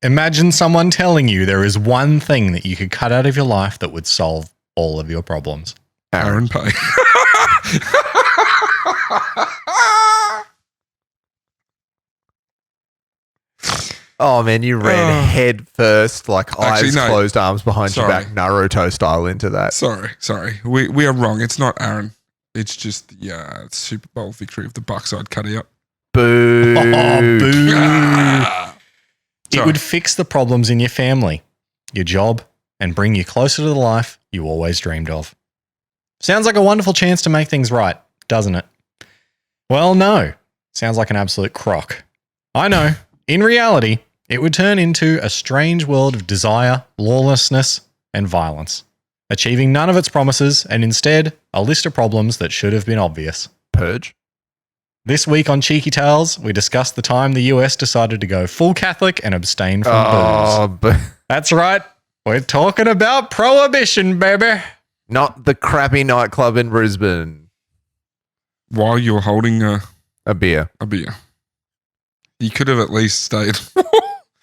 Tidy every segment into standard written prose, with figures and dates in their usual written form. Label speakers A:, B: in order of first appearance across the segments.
A: Imagine someone telling you there is one thing that you could cut out of your life that would solve all of your problems.
B: Aaron Pay.
C: Oh, man, you ran head first, like eyes closed, arms behind your back, Naruto style into that.
B: Sorry. We are wrong. It's not Aaron. It's just the Super Bowl victory of the Bucks I'd cut out.
C: Boo.
A: Oh, boo. It
B: Sorry.
A: would fix the problems in your family, your job, and bring you closer to the life you always dreamed of. Sounds like a wonderful chance to make things right, doesn't it? Well, no. Sounds like an absolute crock. I know. In reality, it would turn into a strange world of desire, lawlessness, and violence, achieving none of its promises and instead a list of problems that should have been obvious.
C: Purge.
A: This week on Cheeky Tales, we discussed the time the US decided to go full Catholic and abstain from booze. That's right. We're talking about Prohibition, baby.
C: Not the crappy nightclub in Brisbane.
B: While you're holding
C: a beer.
B: You could have at least stayed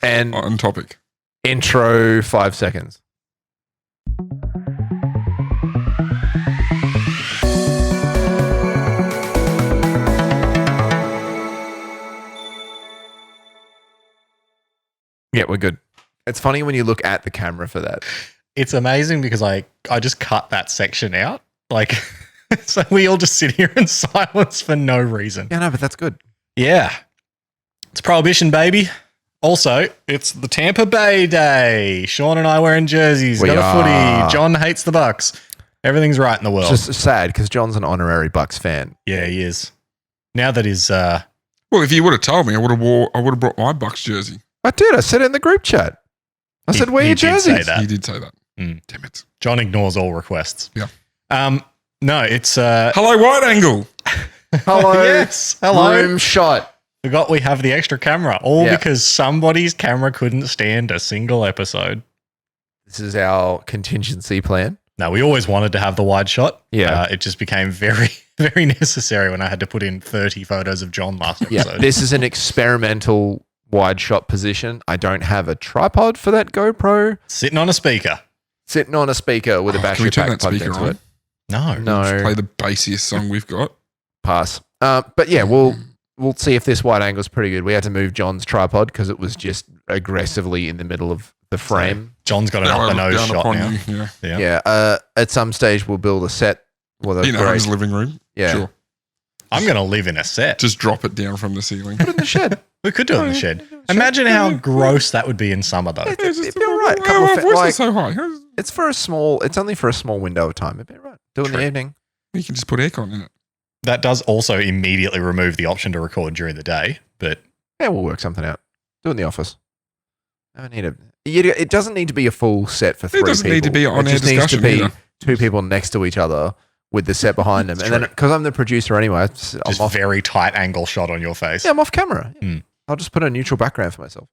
C: and
B: on topic.
C: Intro 5 seconds. Yeah, we're good. It's funny when you look at the camera for that.
A: It's amazing because I just cut that section out. Like, so we all just sit here in silence for no reason.
C: Yeah, no, but that's good.
A: Yeah. It's Prohibition, baby. Also, it's the Tampa Bay Day. Sean and I wearing jerseys. Got a footy. John hates the Bucks. Everything's right in the world.
C: It's just sad because John's an honorary Bucks fan.
A: Yeah, he is. Now that he's...
B: Well, if you would have told me, I would have brought my Bucks jersey.
C: I did. I said it in the group chat. I said, wear your jerseys.
B: He did say that. Damn it.
A: John ignores all requests.
B: Yeah.
A: No, it's...
B: Hello, wide angle.
C: Hello.
A: Yes. Hello.
C: Room shot.
A: Forgot we have the extra camera. Because somebody's camera couldn't stand a single episode.
C: This is our contingency plan.
A: No, we always wanted to have the wide shot.
C: Yeah.
A: It just became very, very necessary when I had to put in 30 photos of John last episode.
C: Yeah. This is an experimental wide shot position. I don't have a tripod for that GoPro.
A: Sitting on a speaker
C: With a battery pack plugged into it.
A: No.
B: Just play the bassiest song we've got.
C: Pass. But yeah, we'll see if this wide angle is pretty good. We had to move John's tripod because it was just aggressively in the middle of the frame.
A: John's got an up the nose shot now.
C: Yeah. At some stage, we'll build a set.
B: In Aaron's living room.
C: Yeah.
B: Sure.
A: I'm going to live in a set.
B: Just drop it down from the ceiling.
C: Put it in the shed.
A: We could do it in the shed. Imagine how gross that would be in summer, though.
C: It'd be all right.
B: Why is it so high?
C: It's only for a small window of time. It'd be all right. Do it in the evening.
B: You can just put aircon in it.
A: That does also immediately remove the option to record during the day, but...
C: Yeah, we'll work something out. Do it in the office. It doesn't need to be a full set for 3 people.
B: It doesn't need to be on air discussion.
C: It just needs to be 2 people next to each other with the set behind them. And then, because I'm the producer anyway, I'm off.
A: Very tight angle shot on your face.
C: Yeah, I'm off camera. I'll just put a neutral background for myself.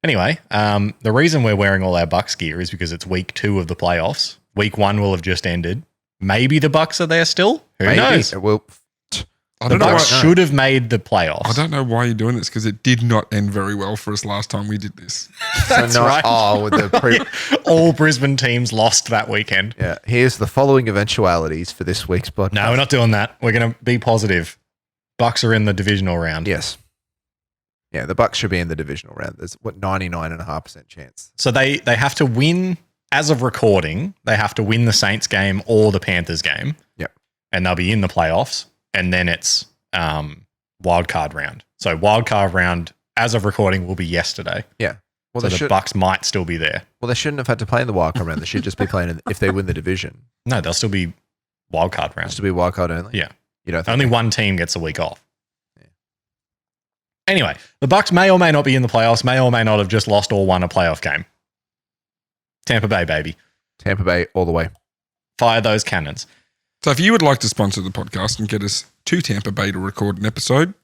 A: Anyway, the reason we're wearing all our Bucks gear is because it's week 2 of the playoffs. Week 1 will have just ended. Maybe the Bucks are there still. Who knows? The Bucks should have made the playoffs.
B: I don't know why you're doing this because it did not end very well for us last time we did this.
A: That's right.
C: With the
A: all Brisbane teams lost that weekend.
C: Yeah. Here's the following eventualities for this week's podcast.
A: No, we're not doing that. We're going to be positive. Bucks are in the divisional round.
C: Yes. Yeah, the Bucks should be in the divisional round. There's 99.5% chance.
A: So they have to win, as of recording, they have to win the Saints game or the Panthers game.
C: Yep.
A: And they'll be in the playoffs. And then it's wild card round. So wild card round, as of recording, will be yesterday.
C: Yeah. Well,
A: so the Bucks might still be there.
C: Well, they shouldn't have had to play in the wild card round. They should just be playing if they win the division.
A: No, they'll still be wild card round.
C: Still be wild card only?
A: Yeah.
C: You don't think
A: only one team gets a week off. Yeah. Anyway, the Bucks may or may not be in the playoffs, may or may not have just lost or won a playoff game. Tampa Bay, baby.
C: Tampa Bay all the way.
A: Fire those cannons.
B: So if you would like to sponsor the podcast and get us to Tampa Bay to record an episode,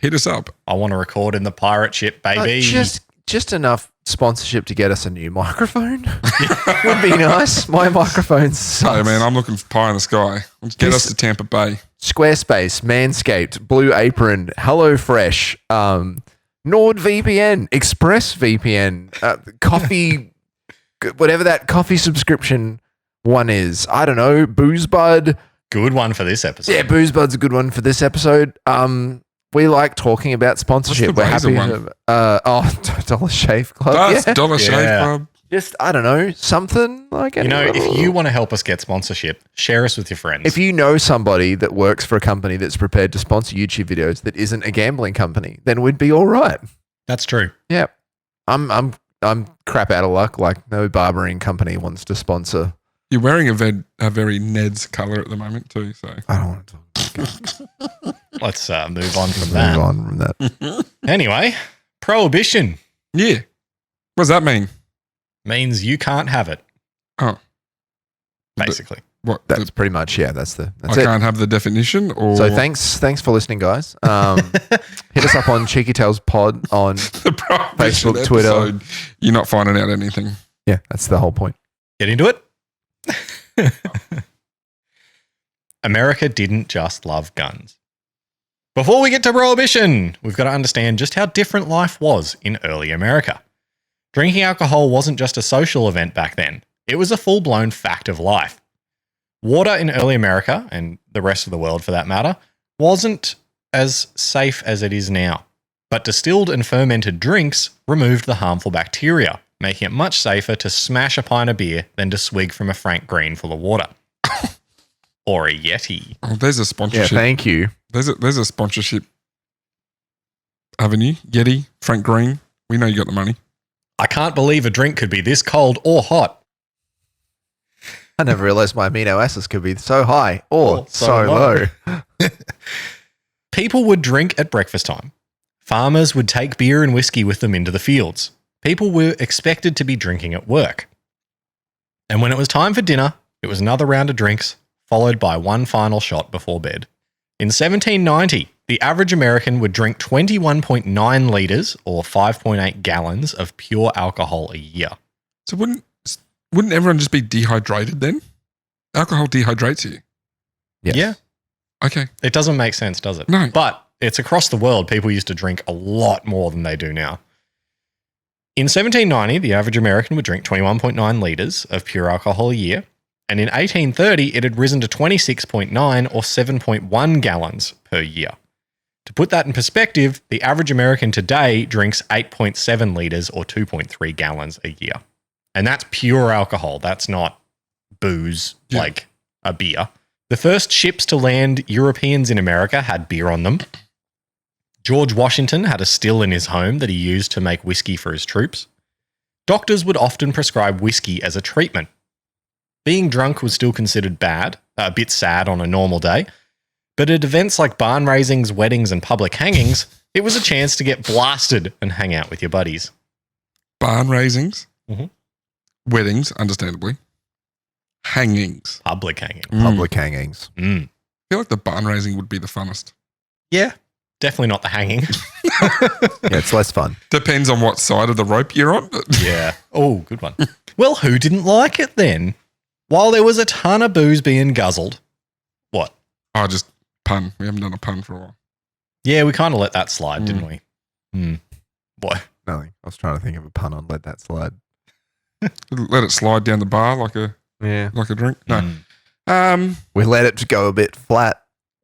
B: hit us up.
A: I want to record in the pirate ship, baby.
C: Just enough sponsorship to get us a new microphone would be nice. My microphone's sucks.
B: Hey man, I'm looking for pie in the sky. Let's get us to Tampa Bay.
C: Squarespace, Manscaped, Blue Apron, HelloFresh, NordVPN, ExpressVPN, coffee, whatever that coffee subscription one is. I don't know. BoozeBud.
A: Good one for this episode.
C: Yeah, BoozeBud's a good one for this episode. We like talking about sponsorship.
B: What's the
C: We're
B: Razor
C: happy
B: one?
C: to, Dollar Shave Club.
B: That's
C: Yeah.
B: Dollar Shave
A: Yeah.
B: Club.
C: Just, I don't know, something like
A: You know, if you want to help us get sponsorship, share us with your friends.
C: If you know somebody that works for a company that's prepared to sponsor YouTube videos that isn't a gambling company, then we'd be all right.
A: That's true.
C: Yeah. I'm crap out of luck. Like no barbering company wants to sponsor.
B: You're wearing a very Ned's colour at the moment too, so.
C: I don't want to talk.
A: Let's move on from
C: Move
A: that.
C: on from that.
A: Anyway, Prohibition
B: Yeah. What does that mean?
A: means you can't have it,
B: Oh,
A: basically.
B: what?
C: That's pretty much, yeah, that's
B: I
C: it.
B: can't have the definition or
C: So thanks for listening, guys. Hit us up on Cheeky Tales Pod on
B: the Prohibition
C: Facebook, Twitter.
B: episode, you're not finding out anything.
C: yeah, that's the whole point.
A: Get into it? America didn't just love guns. Before we get to Prohibition, we've got to understand just how different life was in early America. Drinking alcohol wasn't just a social event back then. It was a full-blown fact of life. Water in early America, and the rest of the world for that matter, wasn't as safe as it is now. But distilled and fermented drinks removed the harmful bacteria, making it much safer to smash a pint of beer than to swig from a Frank Green full of water. Or a Yeti.
B: Oh, there's a
C: Yeah,
B: sponsorship.
C: thank you.
B: There's a sponsorship avenue. Yeti, Frank Green. We know you got the money.
A: I can't believe a drink could be this cold or hot.
C: I never realized my amino acids could be so high or
A: Or
C: so
A: so
C: low.
A: People would drink at breakfast time. Farmers would take beer and whiskey with them into the fields. People were expected to be drinking at work. And when it was time for dinner, it was another round of drinks, followed by one final shot before bed. In 1790, the average American would drink 21.9 litres or 5.8 gallons of pure alcohol a year.
B: So wouldn't everyone just be dehydrated then? Alcohol dehydrates you.
C: Yes.
A: Yeah.
B: Okay.
A: It doesn't make sense, does it?
B: No.
A: But it's across the world. People used to drink a lot more than they do now. In 1790, the average American would drink 21.9 litres of pure alcohol a year. And in 1830, it had risen to 26.9 or 7.1 gallons per year. To put that in perspective, the average American today drinks 8.7 litres or 2.3 gallons a year. And that's pure alcohol. That's not booze like a beer. The first ships to land Europeans in America had beer on them. George Washington had a still in his home that he used to make whiskey for his troops. Doctors would often prescribe whiskey as a treatment. Being drunk was still considered bad, a bit sad on a normal day, but at events like barn raisings, weddings, and public hangings, it was a chance to get blasted and hang out with your buddies.
B: Barn raisings,
A: Mhm.
B: weddings, understandably, hangings.
A: Public hanging.
C: Public hangings.
A: Mm.
B: I feel like the barn raising would be the funnest.
A: Yeah, definitely not the hanging.
C: Yeah, it's less fun.
B: Depends on what side of the rope you're on. But
A: Yeah. Oh, good one. Well, who didn't like it then? While there was a ton of booze being guzzled. What?
B: oh, just pun. We haven't done a pun for a while.
A: Yeah, we kind of let that slide, didn't we? What?
C: Nothing. I was trying to think of a pun on let that slide.
B: Let it slide down the bar like a drink. No.
A: Mm.
C: We let it go a bit flat.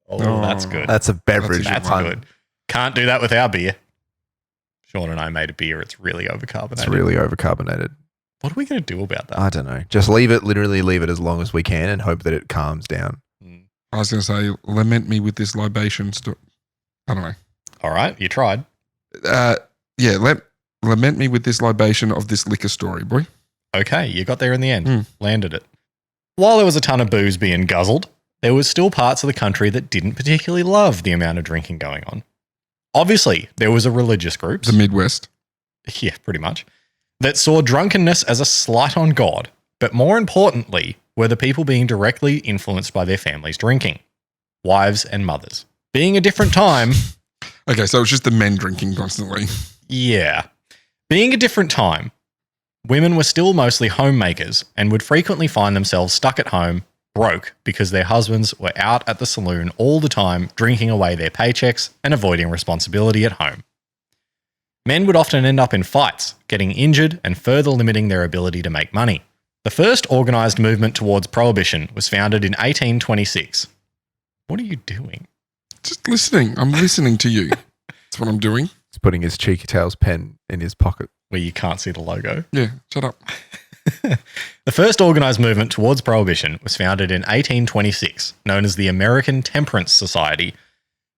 A: Oh,
B: Oh.
A: that's good.
C: That's a beverage
A: That's
C: pun.
A: good. Can't do that with our beer. Sean and I made a beer. It's really overcarbonated.
C: It's really overcarbonated.
A: What are we going to do about that?
C: I don't know. Just literally leave it as long as we can and hope that it calms down.
B: I was going to say, lament me with this libation. I don't know.
A: All right, you tried.
B: Lament me with this libation of this liquor story, boy.
A: Okay, you got there in the end. Landed it. While there was a ton of booze being guzzled, there was still parts of the country that didn't particularly love the amount of drinking going on. Obviously, there was a religious group.
B: The Midwest.
A: Yeah, pretty much. That saw drunkenness as a slight on God, but more importantly, were the people being directly influenced by their families drinking. Wives and mothers. Being a different time,
B: Okay, so it's just the men drinking constantly.
A: yeah. Being a different time, women were still mostly homemakers and would frequently find themselves stuck at home, broke, because their husbands were out at the saloon all the time, drinking away their paychecks and avoiding responsibility at home. Men would often end up in fights, getting injured and further limiting their ability to make money. The first organised movement towards prohibition was founded in 1826. What are you doing?
B: Just listening. I'm listening to you. That's what I'm doing.
C: He's putting his Cheeky Tails pen in his pocket.
A: Where you can't see the logo.
B: Yeah, shut up.
A: The first organised movement towards prohibition was founded in 1826, known as the American Temperance Society,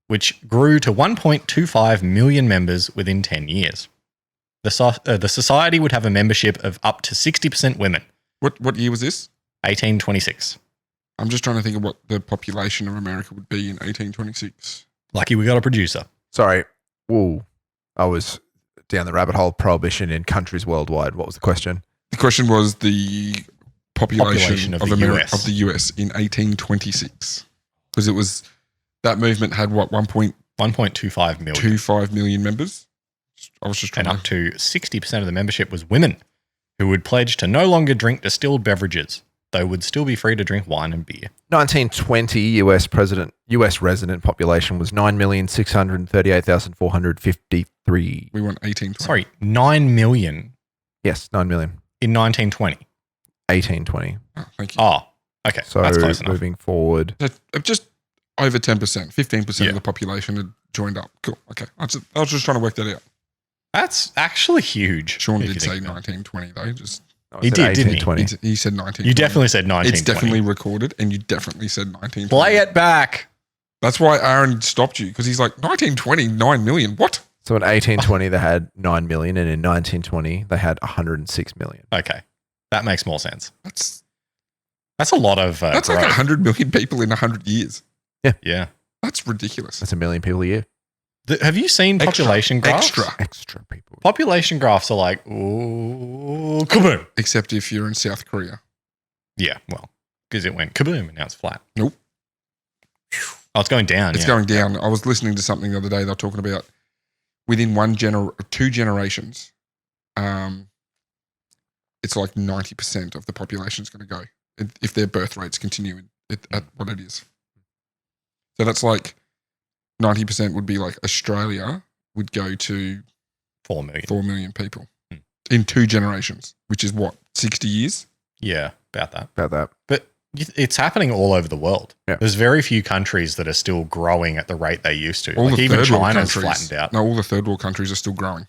A: which grew to 1.25 million members within 10 years. The society would have a membership of up to 60% women.
B: What year was this?
A: 1826.
B: I'm just trying to think of what the population of America would be in 1826.
A: Lucky we got a producer.
C: Sorry. Whoa. I was down the rabbit hole of prohibition in countries worldwide. What was the question?
B: The question was the population
A: of
B: of
A: the
B: America
A: US.
B: of the US in 1826, because it was that movement had what
A: 1.25 million.
B: 1.25 million members. I was just trying
A: And up to 60% of the membership was women who would pledge to no longer drink distilled beverages, though would still be free to drink wine and beer.
C: 1920 US resident population was 9,638,453.
B: We want 1820.
A: Sorry, 9 million
C: Yes, 9 million.
A: in 1920.
C: 1820.
B: Oh, thank you.
A: Oh, okay.
C: So
A: that's close enough.
C: moving forward.
B: Just over 10%, 15%
A: Yeah.
B: of the population had joined up. Cool. Okay. I was just trying to work that out.
A: That's actually huge.
B: Sean
A: if
B: did
A: you
B: say
A: think about it.
B: 1920 though. Just
C: No,
A: He
C: I said
A: did, didn't he?
C: 1820.
B: he said 1920.
A: You definitely said 1920.
B: It's definitely recorded, and you definitely said 1920.
A: Play it back.
B: That's why Aaron stopped you, because he's like 1920, 9 million. What?
C: So in 1820 they had 9 million, and in 1920 they had 106 million.
A: Okay. That makes more sense.
B: That's
A: That's a lot of
B: like
A: growth.
B: 100 million people in 100 years.
A: Yeah.
B: That's ridiculous.
C: That's a million people a year.
A: Have you seen population graphs?
C: Extra people.
A: Population graphs are like, ooh, kaboom.
B: Except if you're in South Korea.
A: Yeah, well, because it went kaboom and now it's flat.
B: Nope.
A: Oh, it's going down.
B: It's
A: yeah.
B: going down. I was listening to something the other day. They were talking about within two generations, it's like 90% of the population is going to go if their birth rates continue at what it is. So that's like 90% would be like Australia would go to
A: 4 million.
B: 4 million people
A: Hmm.
B: in 2 generations, which is what, 60 years?
A: Yeah, about that.
C: About that.
A: But it's happening all over the world.
C: Yeah.
A: There's very few countries that are still growing at the rate they used to.
B: All
A: Like
B: the
A: even
B: third world
A: China's
B: countries-
A: flattened out.
B: No, all the third world countries are still growing.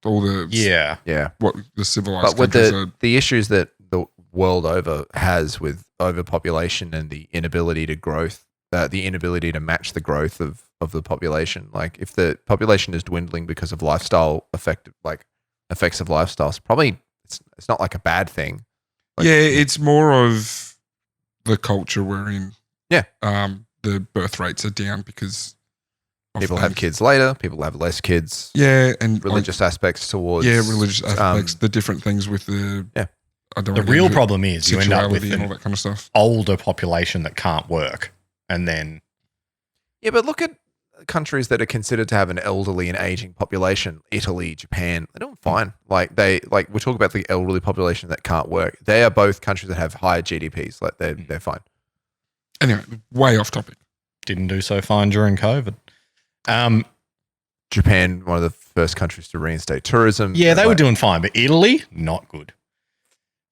B: All the
A: Yeah.
C: Yeah.
B: what the civilized
C: But with
B: countries are.
C: the issues that the world over has with overpopulation and the inability to the inability to match the growth of the population. Like if the population is dwindling because of effects of lifestyles, probably it's not like a bad thing. Like,
B: Yeah, it's more of the culture we're in.
C: Yeah.
B: The birth rates are down because of
C: people have
B: things.
C: kids later, people have less kids,
B: Yeah, and
C: religious aspects towards
B: religious aspects, the different things with the
C: Yeah.
B: I don't
A: The
B: wanna get
A: real
B: into
A: problem is you end up with
B: sexuality and all
A: an
B: that kind of stuff.
A: older population that can't work. And then,
C: Yeah, but look at countries that are considered to have an elderly and aging population. Italy, Japan, they're doing fine. We talk about the elderly population that can't work. They are both countries that have higher GDPs. Like they're fine.
B: Anyway, way off topic.
A: didn't do so fine during COVID.
C: Japan, one of the first countries to reinstate tourism.
A: Yeah, they were
C: Like,
A: doing fine, but Italy, not good.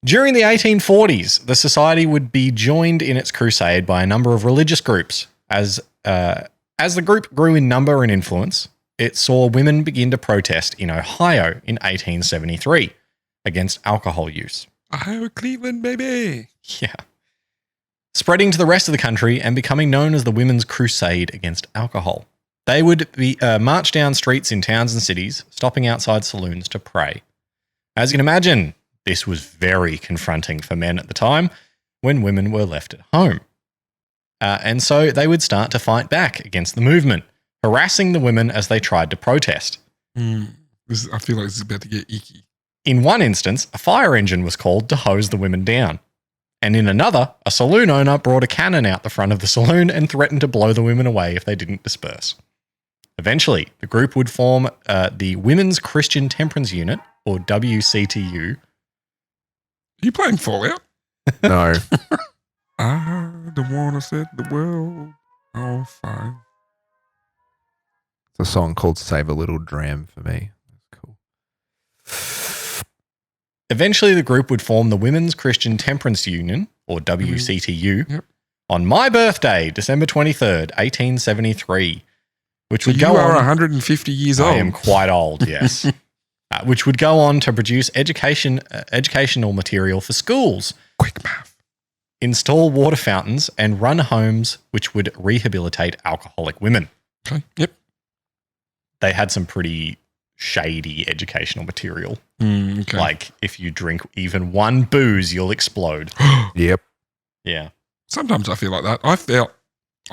A: During the 1840s, the society would be joined in its crusade by a number of religious groups. As the group grew in number and influence, it saw women begin to protest in Ohio in 1873 against alcohol use.
B: Ohio, Cleveland, baby.
A: Yeah. Spreading to the rest of the country and becoming known as the Women's Crusade Against Alcohol. They would be march down streets in towns and cities, stopping outside saloons to pray. As you can imagine, this was very confronting for men at the time when women were left at home. And so they would start to fight back against the movement, harassing the women as they tried to protest.
B: I feel like this is about to get icky.
A: In one instance, a fire engine was called to hose the women down. And in another, a saloon owner brought a cannon out the front of the saloon and threatened to blow the women away if they didn't disperse. Eventually, the group would form the Women's Christian Temperance Unit, or WCTU.
B: Are you playing Fallout?
C: No.
B: I don't want to set the world on fire.
C: It's a song called Save a Little Dram for me.
A: Eventually, the group would form the Women's Christian Temperance Union, or WCTU,
B: Yep.
A: on my birthday, December 23rd, 1873, which
B: So
A: would
B: you
A: go
B: are
A: on.
B: 150 years
A: I
B: old.
A: am quite old, yes. Which would go on to produce educational material for schools,
B: Quick math.
A: install water fountains, and run homes which would rehabilitate alcoholic women.
B: Okay. Yep.
A: They had some pretty shady educational material.
B: Okay.
A: Like, if you drink even one booze, you'll explode.
C: Yep.
A: Yeah.
B: Sometimes I feel like that. I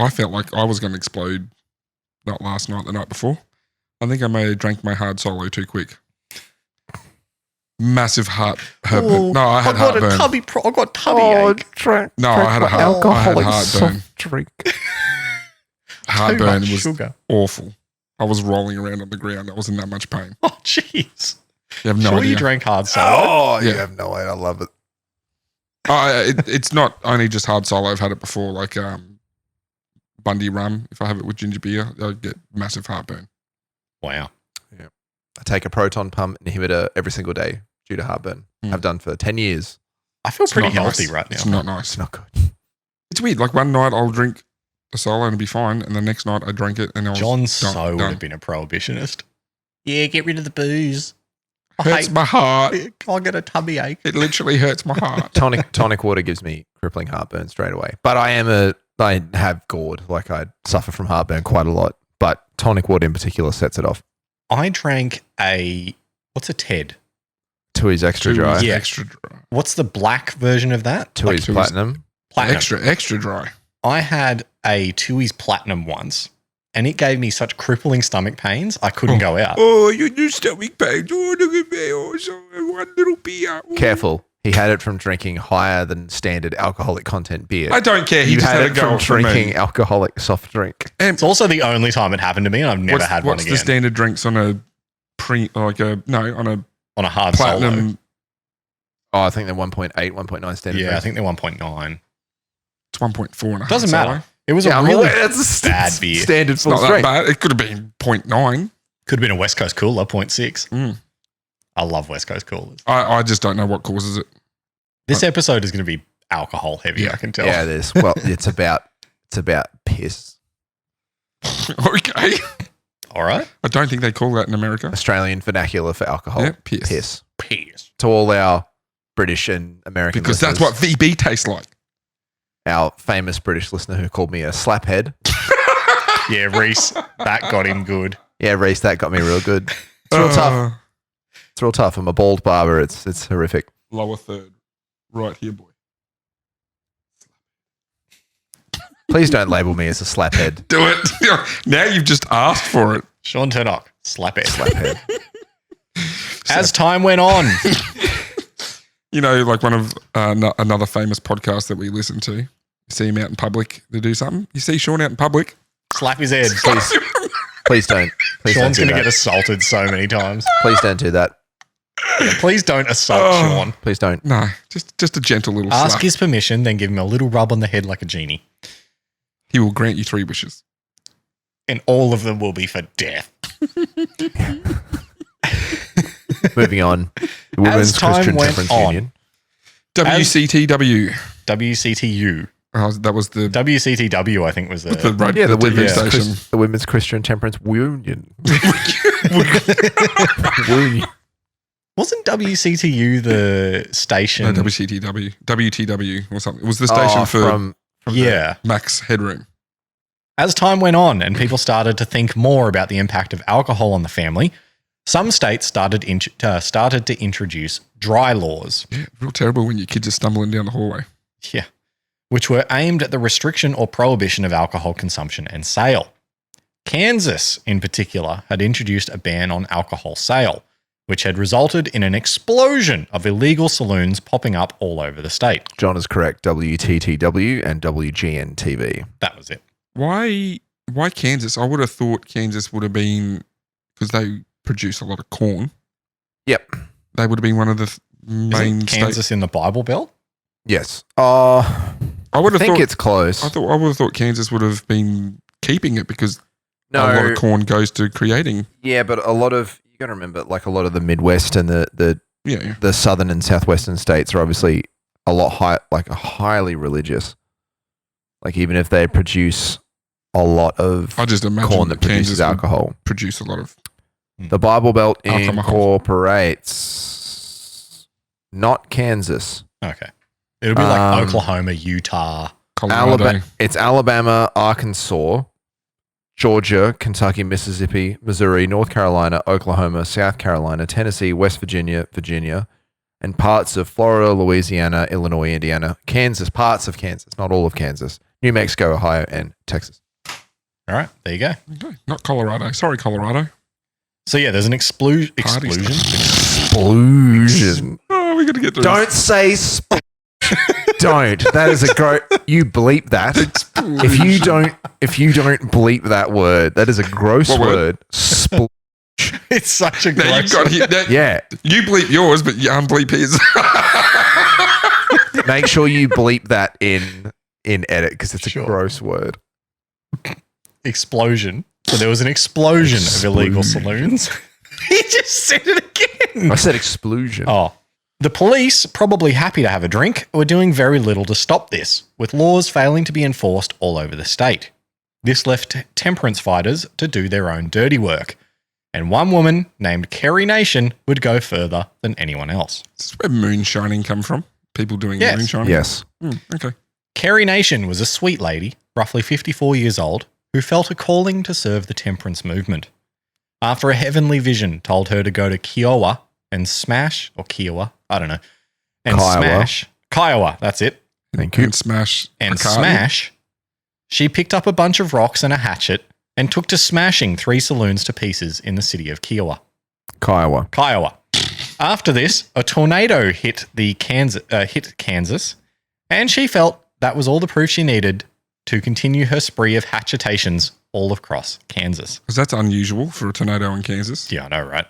B: felt like I was going to explode. Not last night, the night before. I think I may have drank my hard solo too quick. Massive heartburn. No, I had heartburn.
A: I got tummy ache.
B: No, I had a
C: alcoholic
B: heartburn.
C: soft drink.
B: Heartburn
A: much
B: was
A: sugar.
B: awful. I was rolling around on the ground. I was in that much pain.
A: Oh, jeez.
B: You have no
A: Sure
B: idea.
A: you drank hard solo?
C: Oh, you
B: Yeah.
C: have no idea. I love it.
B: It's not only just hard solo. I've had it before, like Bundy rum. If I have it with ginger beer, I get massive heartburn.
A: Wow.
C: I take a proton pump inhibitor every single day due to heartburn. I've done for 10 years.
A: I feel pretty
B: not
A: healthy
B: nice.
A: right now.
B: It's not
C: It's
B: nice.
C: not good.
B: It's weird. Like one night I'll drink a solo and it'll be fine, and the next night I drank it and I was
A: John
B: done.
A: So would have been a prohibitionist. Yeah, get rid of the booze.
B: Hurts my heart.
A: I'll get a tummy ache.
B: It literally hurts my heart.
C: Tonic water gives me crippling heartburn straight away. But I have gourd. Like I suffer from heartburn quite a lot. But tonic water in particular sets it off.
A: I drank what's a TED?
C: Tui's extra
B: Two
C: dry.
B: is
A: Yeah.
B: extra dry.
A: What's the black version of that?
C: Tui's
B: Tui's-
C: platinum.
A: Platinum.
B: Extra dry.
A: I had a Tui's Platinum once, and it gave me such crippling stomach pains, I couldn't go out.
B: Oh, you do stomach pain. Oh, look at me. Oh, so one little beer. Oh.
C: Careful. He had it from drinking higher than standard alcoholic content beer.
B: I don't care. He
C: You
B: just
C: had
B: had
C: it
B: a go
C: from
B: for
C: drinking
B: me.
C: alcoholic soft drink.
A: It's also the only time it happened to me, and I've never had one
B: What's
A: again.
B: the standard drinks on a on a
A: On a hard solo.
B: platinum?
C: Oh, I think they're 1.8, 1.9 standard.
A: Yeah, I
C: drinks.
A: think they're 1.9.
B: It's 1.4 and a half.
A: Doesn't matter. It was
C: Yeah,
A: a
C: I'm
A: really
C: aware that's a
A: bad beer.
C: standard
B: It's
C: full
B: not that
C: strength.
B: bad. It could have been 0.9.
A: Could have been a West Coast cooler, 0.6.
B: Mm.
A: I love West Coast coolers.
B: I just don't know what causes it.
A: This episode is going to be alcohol heavy,
B: Yeah.
A: I can tell.
C: Yeah, it is. Well, it's about piss.
B: Okay.
A: All right.
B: I don't think they call that in America.
C: Australian vernacular for alcohol.
B: Yeah, piss.
C: Piss.
A: Piss.
C: To all our British and American
B: Because that's
C: listeners,
B: what VB tastes like.
C: our famous British listener who called me a slaphead.
A: Yeah, Reese, that got him good.
C: Yeah, Reese, that got me real good. It's real tough. It's real tough. I'm a bald barber. It's horrific.
B: Lower third. Right here, boy.
C: Please don't label me as a slaphead.
B: Do it. Now you've just asked for it.
A: Sean Turnock, slap it.
C: Slaphead.
A: As time went on,
B: You know, like one of another famous podcast that we listen to. You see him out in public to do something. You see Sean out in public.
A: slap his head.
C: Please don't. Please
A: Sean's
C: don't
A: going
C: do
A: to get
C: that.
A: assaulted so many times.
C: Please don't do that.
A: Please don't assault
B: Oh.
A: Sean.
C: Please don't.
B: No, just a gentle little
A: Ask
B: slap.
A: his permission, then give him a little rub on the head like a genie.
B: He will grant you 3 wishes.
A: And all of them will be for death.
C: Moving on. The Women's
A: time
C: Christian
A: went
C: Temperance
A: on-
C: Union.
B: WCTW.
A: WCTU.
B: That was the
A: WCTW, I think, was
B: the
A: the.
B: road,
C: Yeah, the
B: TV
C: Women's,
B: station.
C: the Women's Christian Temperance Union. Union.
A: Wasn't WCTU the station?
B: No, WCTW. WTW or something. It was the station for
C: from
A: Yeah.
B: Max Headroom.
A: As time went on and people started to think more about the impact of alcohol on the family, some states started to introduce dry laws.
B: Yeah, real terrible when your kids are stumbling down the hallway.
A: Yeah. Which were aimed at the restriction or prohibition of alcohol consumption and sale. Kansas, in particular, had introduced a ban on alcohol sale, which had resulted in an explosion of illegal saloons popping up all over the state.
C: John is correct. WTTW and WGN-TV.
A: That was it.
B: Why Kansas? I would have thought Kansas would have been, because they produce a lot of corn,
C: Yep.
B: they would have been one of the main
A: Isn't
B: states.
A: Kansas in the Bible Belt?
C: Yes.
B: I would
C: I
B: have
C: think
B: thought
C: it's close.
B: I would have thought Kansas would have been keeping it because
C: no,
B: a lot of corn goes to creating.
C: yeah, but a lot of, you got to remember, like a lot of the Midwest and the
B: Yeah.
C: the southern and southwestern states are obviously a lot highly religious. Like even if they produce a lot of
B: I just imagine
C: corn that produces
B: Kansas would
C: alcohol.
B: produce a lot of.
C: The Bible Belt
B: Alcohol.
C: incorporates not Kansas.
A: Okay. It'll be like Oklahoma, Utah.
B: Colorado.
C: It's Alabama, Arkansas, Georgia, Kentucky, Mississippi, Missouri, North Carolina, Oklahoma, South Carolina, Tennessee, West Virginia, and parts of Florida, Louisiana, Illinois, Indiana, Kansas, parts of Kansas, not all of Kansas, New Mexico, Ohio, and Texas.
A: All right. There you go.
B: Okay. Not Colorado. Sorry, Colorado.
A: So yeah, there's an explosion.
C: Explosion.
B: Oh, we got to get through.
C: Don't say don't. That is a you bleep that. If you don't bleep that word, that is a gross
B: What word?
A: It's such a
B: Now
A: gross.
B: you've got here.
C: Yeah.
B: You bleep yours, but you unbleep his.
C: Make sure you bleep that in edit because it's
A: Sure.
C: a gross word.
A: Explosion. So there was an explosion of illegal saloons. He just said it again.
C: I said explosion.
A: Oh. The police, probably happy to have a drink, were doing very little to stop this, with laws failing to be enforced all over the state. This left temperance fighters to do their own dirty work, and one woman named Kerry Nation would go further than anyone else.
B: This is where moonshining come from. People doing
A: Yes.
B: moonshining.
C: Yes.
B: Okay.
A: Kerry Nation was a sweet lady, roughly 54 years old, who felt a calling to serve the temperance movement. After a heavenly vision told her to go to Kiowa and smash, or Kiowa, I don't know, and
C: Kiowa.
A: smash, Kiowa, that's it,
C: Thank you.
B: And smash.
A: and
B: Bacardi.
A: smash, she picked up a bunch of rocks and a hatchet and took to smashing 3 saloons to pieces in the city of Kiowa.
C: Kiowa.
A: After this, a tornado hit Kansas, and she felt that was all the proof she needed to continue her spree of hatchetations all across Kansas.
B: Because that's unusual for a tornado in Kansas.
A: Yeah, I know, right?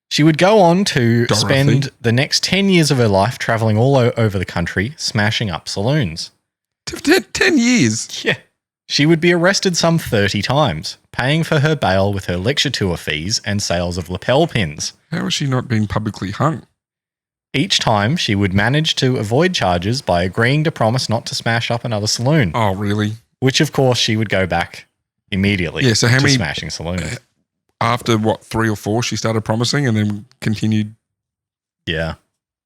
A: She would go on to
B: Dorothy.
A: spend the next 10 years of her life traveling all over the country, smashing up saloons.
B: 10 years.
A: Yeah. She would be arrested some 30 times, paying for her bail with her lecture tour fees and sales of lapel pins.
B: How has she not been publicly hung?
A: Each time, she would manage to avoid charges by agreeing to promise not to smash up another saloon,
B: Oh, really?
A: which of course she would go back immediately
B: Yeah, so how
A: to
B: many-
A: smashing saloons.
B: After, 3 or 4, she started promising and then continued.
A: Yeah.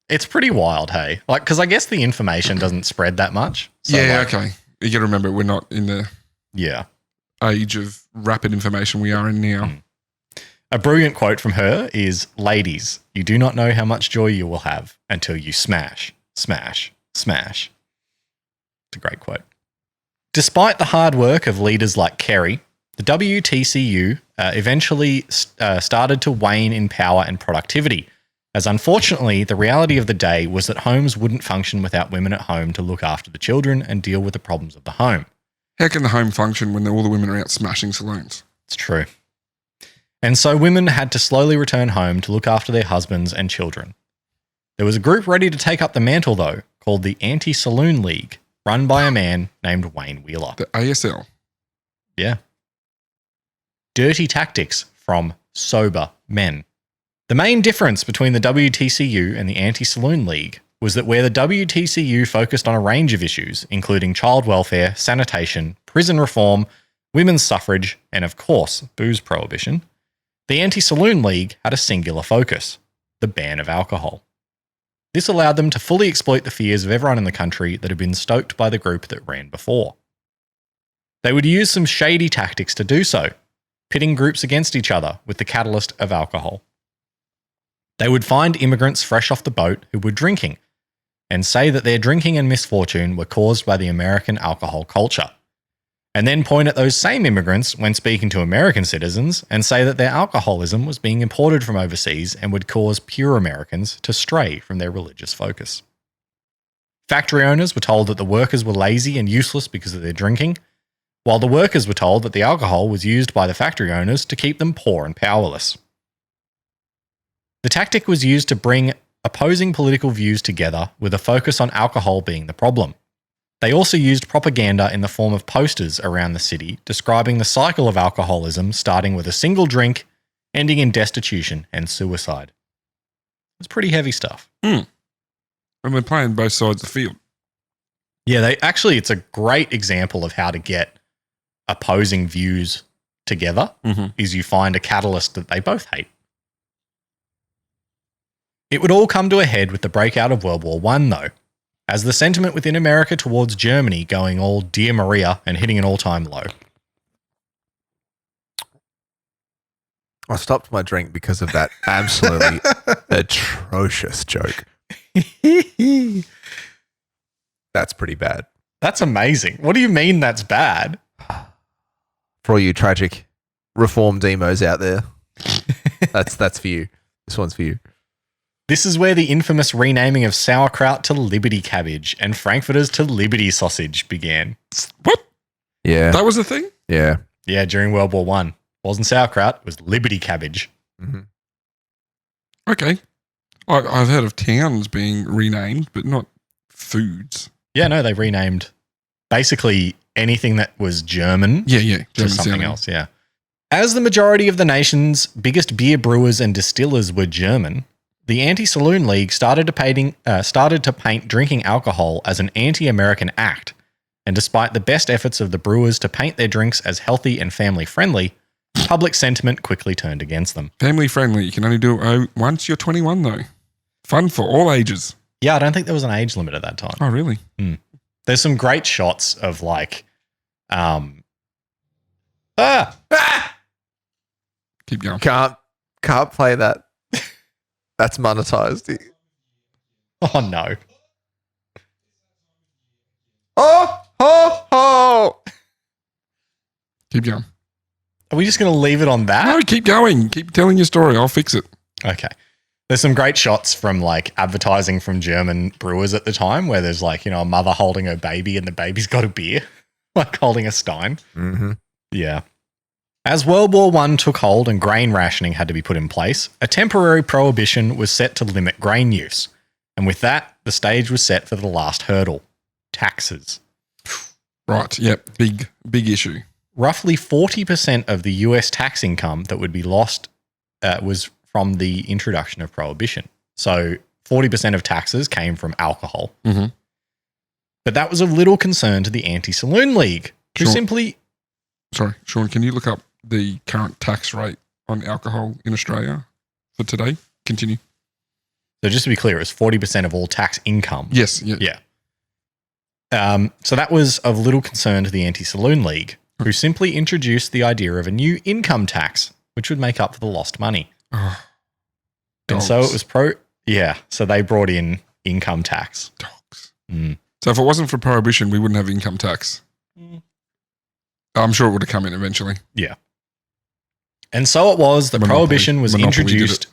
A: It's pretty wild, hey? Like, because I guess the information doesn't spread that much. So,
B: yeah,
A: like,
B: okay. You got to remember, we're not in the
A: Yeah.
B: age of rapid information we are in now.
A: A brilliant quote from her is, "Ladies, you do not know how much joy you will have until you smash, smash, smash." It's a great quote. Despite the hard work of leaders like Kerry, the WTCU eventually started to wane in power and productivity, as unfortunately the reality of the day was that homes wouldn't function without women at home to look after the children and deal with the problems of the home.
B: How can the home function when all the women are out smashing saloons?
A: It's true. And so women had to slowly return home to look after their husbands and children. There was a group ready to take up the mantle, though, called the Anti-Saloon League, run by a man named Wayne Wheeler.
B: The ASL.
A: Yeah. Dirty tactics from sober men. The main difference between the WTCU and the Anti-Saloon League was that where the WTCU focused on a range of issues, including child welfare, sanitation, prison reform, women's suffrage, and of course, booze prohibition, the Anti-Saloon League had a singular focus: the ban of alcohol. This allowed them to fully exploit the fears of everyone in the country that had been stoked by the group that ran before. They would use some shady tactics to do so, pitting groups against each other with the catalyst of alcohol. They would find immigrants fresh off the boat who were drinking and say that their drinking and misfortune were caused by the American alcohol culture, and then point at those same immigrants when speaking to American citizens and say that their alcoholism was being imported from overseas and would cause pure Americans to stray from their religious focus. Factory owners were told that the workers were lazy and useless because of their drinking, while the workers were told that the alcohol was used by the factory owners to keep them poor and powerless. The tactic was used to bring opposing political views together with a focus on alcohol being the problem. They also used propaganda in the form of posters around the city describing the cycle of alcoholism starting with a single drink, ending in destitution and suicide. It's pretty heavy stuff.
B: And they're playing both sides of the field.
A: Yeah, it's a great example of how to get opposing views together is you find a catalyst that they both hate. It would all come to a head with the breakout of World War I, though, as the sentiment within America towards Germany going all Dear Maria and hitting an all-time low.
C: I stopped my drink because of that absolutely atrocious joke. That's pretty bad.
A: That's amazing. What do you mean that's bad?
C: For all you tragic reformed emos out there, that's for you. This one's for you.
A: This is where the infamous renaming of sauerkraut to Liberty cabbage and frankfurters to Liberty sausage began.
B: What?
C: Yeah.
B: That was the thing?
C: Yeah.
A: Yeah, during World War I. Wasn't sauerkraut, it was Liberty cabbage.
B: Okay. I've heard of towns being renamed, but not foods.
A: Yeah, no, they renamed basically anything that was German
B: Yeah.
A: to
B: German
A: something
B: sounding.
A: else, yeah. As the majority of the nation's biggest beer brewers and distillers were German, the Anti-Saloon League started to paint drinking alcohol as an anti-American act, and despite the best efforts of the brewers to paint their drinks as healthy and family-friendly, public sentiment quickly turned against them.
B: Family friendly. You can only do it once you're 21, though. Fun for all ages.
A: Yeah, I don't think there was an age limit at that time.
B: Oh, really?
A: There's some great shots of like,
B: Keep going.
C: Can't play that. That's monetized.
A: oh no.
C: Oh.
B: Keep going.
A: Are we just going to leave it on that?
B: No, keep going. Keep telling your story. I'll fix it.
A: Okay. There's some great shots from like advertising from German brewers at the time where there's like, a mother holding her baby and the baby's got a beer, like holding a stein.
C: Mm-hmm.
A: Yeah. As World War I took hold and grain rationing had to be put in place, a temporary prohibition was set to limit grain use. And with that, the stage was set for the last hurdle, taxes.
B: Right. Yep. Big issue.
A: Roughly 40% of the US tax income that would be lost was from the introduction of prohibition. So 40% of taxes came from alcohol.
B: Mm-hmm.
A: But that was of little concern to the Anti-Saloon League, who
B: Sure.
A: simply...
B: Sorry, Sean, can you look up the current tax rate on alcohol in Australia for today? Continue.
A: So just to be clear, it's 40% of all tax income.
B: Yes. Yeah.
A: Yeah. So that was of little concern to the Anti-Saloon League, who simply introduced the idea of a new income tax, which would make up for the lost money.
B: Oh,
A: And so it was so they brought in income tax.
B: dogs.
A: Mm.
B: So if it wasn't for prohibition, we wouldn't have income tax. I'm sure it would have come in eventually.
A: Yeah. And so it was that prohibition was
B: Monopoly did
A: introduced.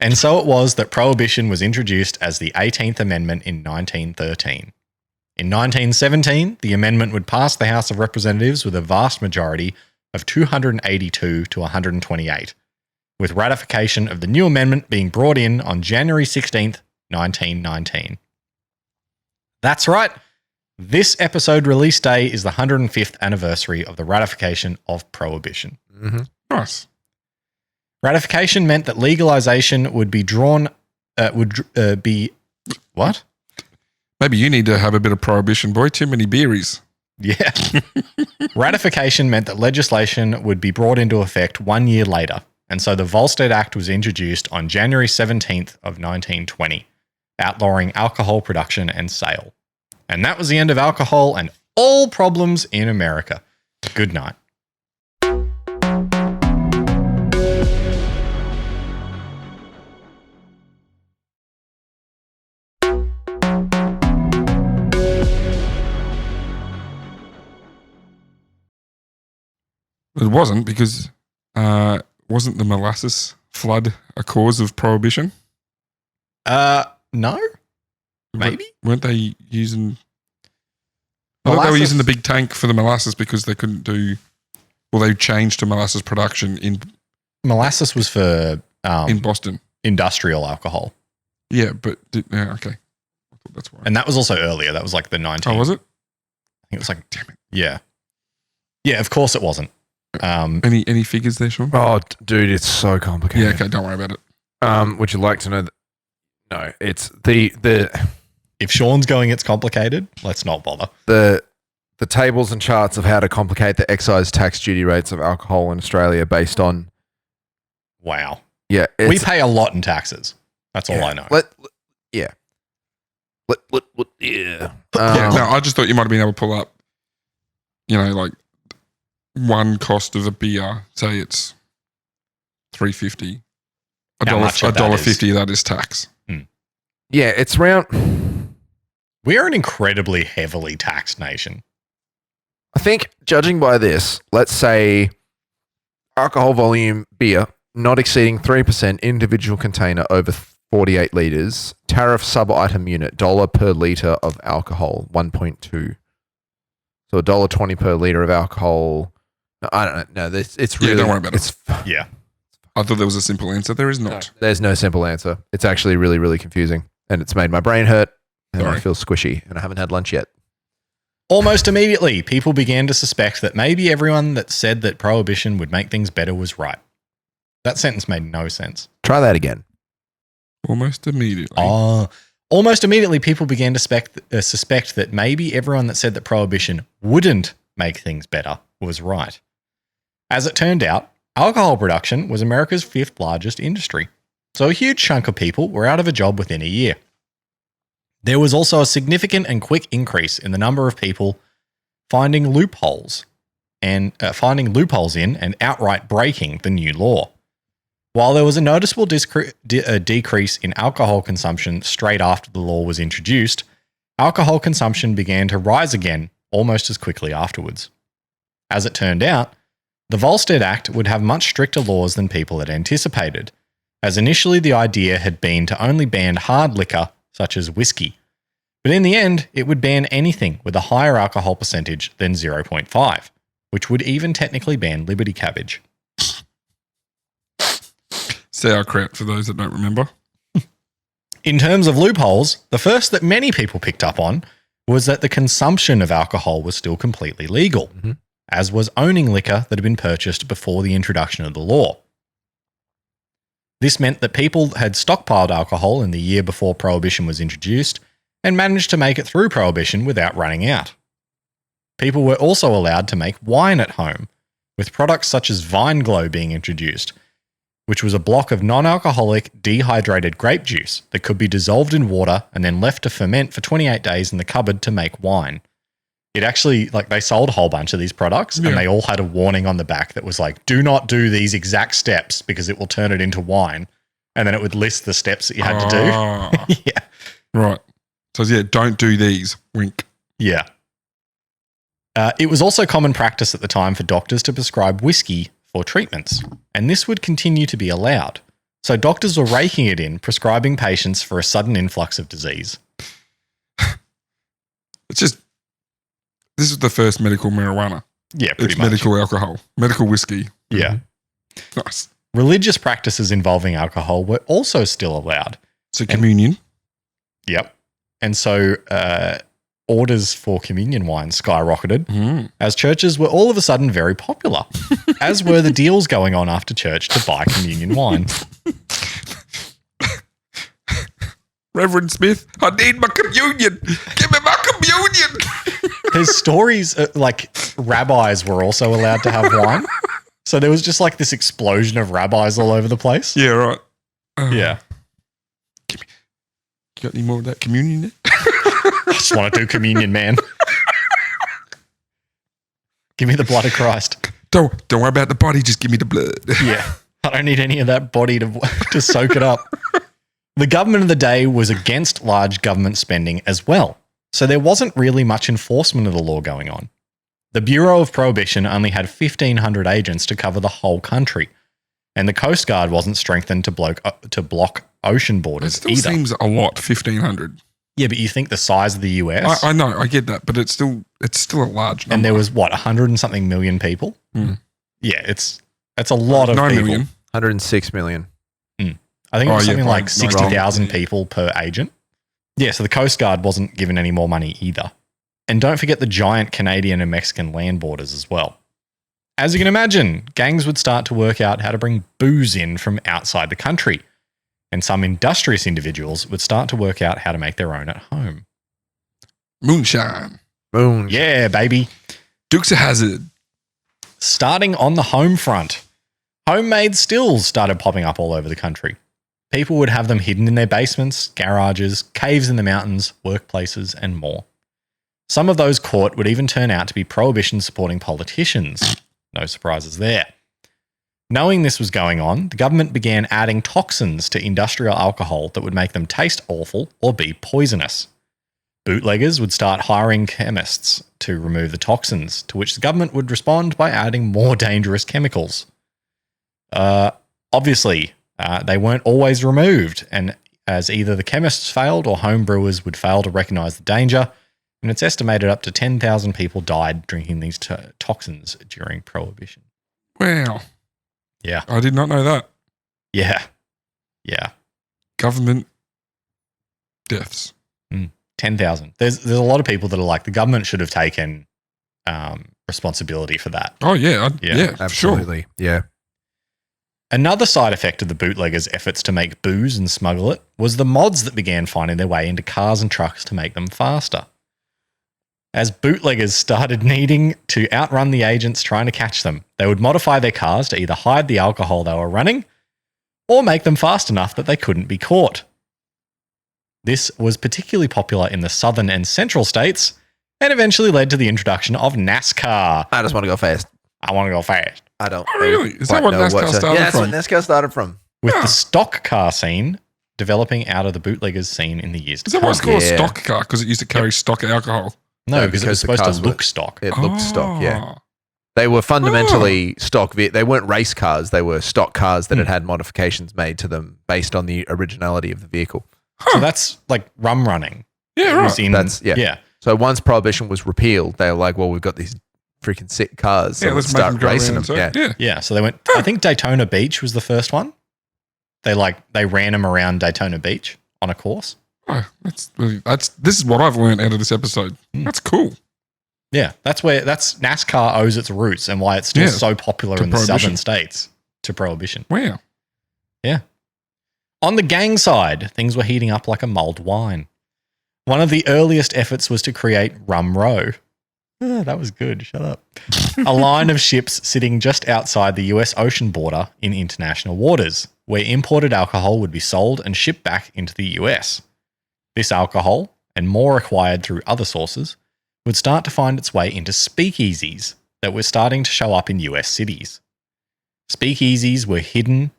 A: And so it was that prohibition was introduced as the 18th Amendment in 1913. In 1917, the amendment would pass the House of Representatives with a vast majority of 282 to 128, with ratification of the new amendment being brought in on January 16th, 1919. That's right. This episode release day is the 105th anniversary of the ratification of Prohibition.
C: Mm-hmm.
B: Nice.
A: Ratification meant that legalization would be what?
B: Maybe you need to have a bit of prohibition, boy. Too many beeries.
A: Yeah. Ratification meant that legislation would be brought into effect 1 year later, and so the Volstead Act was introduced on January 17th of 1920, outlawing alcohol production and sale. And that was the end of alcohol and all problems in America. Good night.
B: It wasn't because wasn't the molasses flood a cause of prohibition?
A: No? Maybe?
B: Weren't they using... I thought they were
A: Molasses-
B: using the big tank for the molasses because they couldn't do... Well, they changed to molasses production in
A: Molasses was for
B: Boston.
A: industrial alcohol.
B: Yeah, but... yeah, okay. I thought that's why.
A: And that was also earlier. That was like the 19...
B: Oh, was it?
A: I think it was like...
B: Damn it.
A: Yeah. Yeah, of course it wasn't.
B: Any figures there, Sean?
C: Oh, dude, it's so complicated.
B: Yeah, okay, don't worry about it.
C: Would you like to know? No, it's the
A: If Sean's going, it's complicated. Let's not bother.
C: the tables and charts of how to complicate the excise tax duty rates of alcohol in Australia based on.
A: Wow.
C: Yeah,
A: We pay a lot in taxes. That's all I know.
C: Yeah.
B: Yeah, no, I just thought you might have been able to pull up, like one cost of a beer. Say it's $3.50.
A: How much of that
B: $1.50 of that is tax.
C: Yeah, it's around.
A: We are an incredibly heavily taxed nation.
C: I think, judging by this, let's say alcohol volume beer not exceeding 3% individual container over 48 litres, tariff sub-item unit, dollar per litre of alcohol, 1.2. So $1.20 per litre of alcohol. No, I don't know. No, it's really.
B: Don't worry about it.
A: Yeah.
B: I thought there was a simple answer. There is not.
C: No, there's no simple answer. It's actually really, really confusing. And it's made my brain hurt. And I feel squishy. And I haven't had lunch yet.
A: Almost immediately, people began to suspect that maybe everyone that said that Prohibition would make things better was right. That sentence made no sense.
C: Try that again.
B: Almost immediately.
A: Almost immediately, people began to suspect that maybe everyone that said that Prohibition wouldn't make things better was right. As it turned out, alcohol production was America's 5th largest industry, so a huge chunk of people were out of a job within a year. There was also a significant and quick increase in the number of people finding loopholes in and outright breaking the new law. While there was a noticeable decrease in alcohol consumption straight after the law was introduced, alcohol consumption began to rise again almost as quickly afterwards. As it turned out, the Volstead Act would have much stricter laws than people had anticipated, as initially the idea had been to only ban hard liquor such as whiskey. But in the end, it would ban anything with a higher alcohol percentage than 0.5, which would even technically ban Liberty Cabbage.
B: Sauerkraut, for those that don't remember.
A: In terms of loopholes, the first that many people picked up on was that the consumption of alcohol was still completely legal, as was owning liquor that had been purchased before the introduction of the law. This meant that people had stockpiled alcohol in the year before Prohibition was introduced and managed to make it through Prohibition without running out. People were also allowed to make wine at home, with products such as Vine Glow being introduced, which was a block of non-alcoholic dehydrated grape juice that could be dissolved in water and then left to ferment for 28 days in the cupboard to make wine. It actually, they sold a whole bunch of these products and they all had a warning on the back that was like, do not do these exact steps because it will turn it into wine. And then it would list the steps that you had to do. Yeah.
B: Right. So, don't do these. Wink.
A: Yeah. It was also common practice at the time for doctors to prescribe whiskey for treatments, and this would continue to be allowed. So doctors were raking it in, prescribing patients for a sudden influx of disease.
B: This is the first medical marijuana.
A: Yeah, pretty
B: it's
A: much.
B: medical alcohol, medical whiskey.
A: Yeah.
B: Nice.
A: Religious practices involving alcohol were also still allowed.
B: So communion.
A: Yep. And so orders for communion wine skyrocketed as churches were all of a sudden very popular, as were the deals going on after church to buy communion wine.
B: Reverend Smith, I need my communion. Give me my communion.
A: There's stories rabbis were also allowed to have wine. So there was just this explosion of rabbis all over the place.
B: Yeah, right.
A: Yeah.
B: You got any more of that communion there?
A: I just want to do communion, man. Give me the blood of Christ.
B: Don't worry about the body. Just give me the blood.
A: Yeah. I don't need any of that body to soak it up. The government of the day was against large government spending as well. So there wasn't really much enforcement of the law going on. The Bureau of Prohibition only had 1,500 agents to cover the whole country. And the Coast Guard wasn't strengthened to block ocean borders
B: either. It still seems a lot, 1,500.
A: Yeah, but you think the size of the US?
B: I know, I get that, but it's still a large number.
A: And there was 100 and something million people? Yeah, it's a lot of
B: 9
A: people.
B: million.
C: 106 million.
A: I think it was something like 60,000
B: yeah.
A: people per agent. Yeah, so the Coast Guard wasn't given any more money either. And don't forget the giant Canadian and Mexican land borders as well. As you can imagine, gangs would start to work out how to bring booze in from outside the country. and some industrious individuals would start to work out how to make their own at home.
B: Moonshine.
C: Boom.
A: Yeah, baby.
B: Dukes of Hazzard.
A: Starting on the home front, homemade stills started popping up all over the country. People would have them hidden in their basements, garages, caves in the mountains, workplaces, and more. Some of those caught would even turn out to be Prohibition-supporting politicians. No surprises there. Knowing this was going on, the government began adding toxins to industrial alcohol that would make them taste awful or be poisonous. Bootleggers would start hiring chemists to remove the toxins, to which the government would respond by adding more dangerous chemicals. Obviously, they weren't always removed, and as either the chemists failed or home brewers would fail to recognise the danger, and it's estimated up to 10,000 people died drinking these toxins during Prohibition.
B: Wow.
A: Yeah.
B: I did not know that.
A: Yeah. Yeah.
B: Government deaths.
A: 10,000. There's a lot of people that are like, the government should have taken responsibility for that.
B: Oh, yeah. Yeah,
C: Absolutely.
B: sure.
C: Yeah.
A: Another side effect of the bootleggers' efforts to make booze and smuggle it was the mods that began finding their way into cars and trucks to make them faster. As bootleggers started needing to outrun the agents trying to catch them, they would modify their cars to either hide the alcohol they were running or make them fast enough that they couldn't be caught. This was particularly popular in the southern and central states and eventually led to the introduction of NASCAR.
C: I just want to go fast.
A: I want to go fast.
C: I don't.
B: Oh, really? Is that
C: quite
B: what
C: know
B: NASCAR
C: to-
B: started
C: Yeah, that's
B: from?
C: what NASCAR started from.
A: With
B: Yeah.
A: the stock car scene developing out of the bootleggers scene in the years to
B: Is that
A: come.
B: why it's called
C: Yeah.
B: a stock car? Because it used to carry stock alcohol.
A: No,
C: No,
A: because it was
C: because the
A: supposed
C: cars
A: to
C: were-
A: look stock.
C: It looked stock, yeah.
B: Ah.
C: They were fundamentally stock. They weren't race cars. They were stock cars that had modifications made to them based on the originality of the vehicle.
A: So that's like rum running.
B: Yeah,
A: It
B: right.
A: was in-
C: That's- yeah.
A: yeah.
C: So once Prohibition was repealed, they were like, well, we've got these freaking sick cars. So
B: Yeah,
C: let's
B: let's make
C: start
B: them go
C: racing
B: around.
C: them.
B: So,
C: Yeah.
B: yeah.
A: Yeah, so they went. I think Daytona Beach was the first one. They ran them around Daytona Beach on a course.
B: Oh, this is what I've learned out of this episode. That's cool.
A: Yeah, that's NASCAR owes its roots and why it's still
B: Yeah,
A: so popular
B: to
A: in the
B: Prohibition.
A: southern states to Prohibition.
B: Wow.
A: On the gang side, things were heating up like a mulled wine. One of the earliest efforts was to create Rum Row. That was good. Shut up. A line of ships sitting just outside the US ocean border in international waters, where imported alcohol would be sold and shipped back into the US. This alcohol, and more acquired through other sources, would start to find its way into speakeasies that were starting to show up in US cities. Speakeasies were hidden,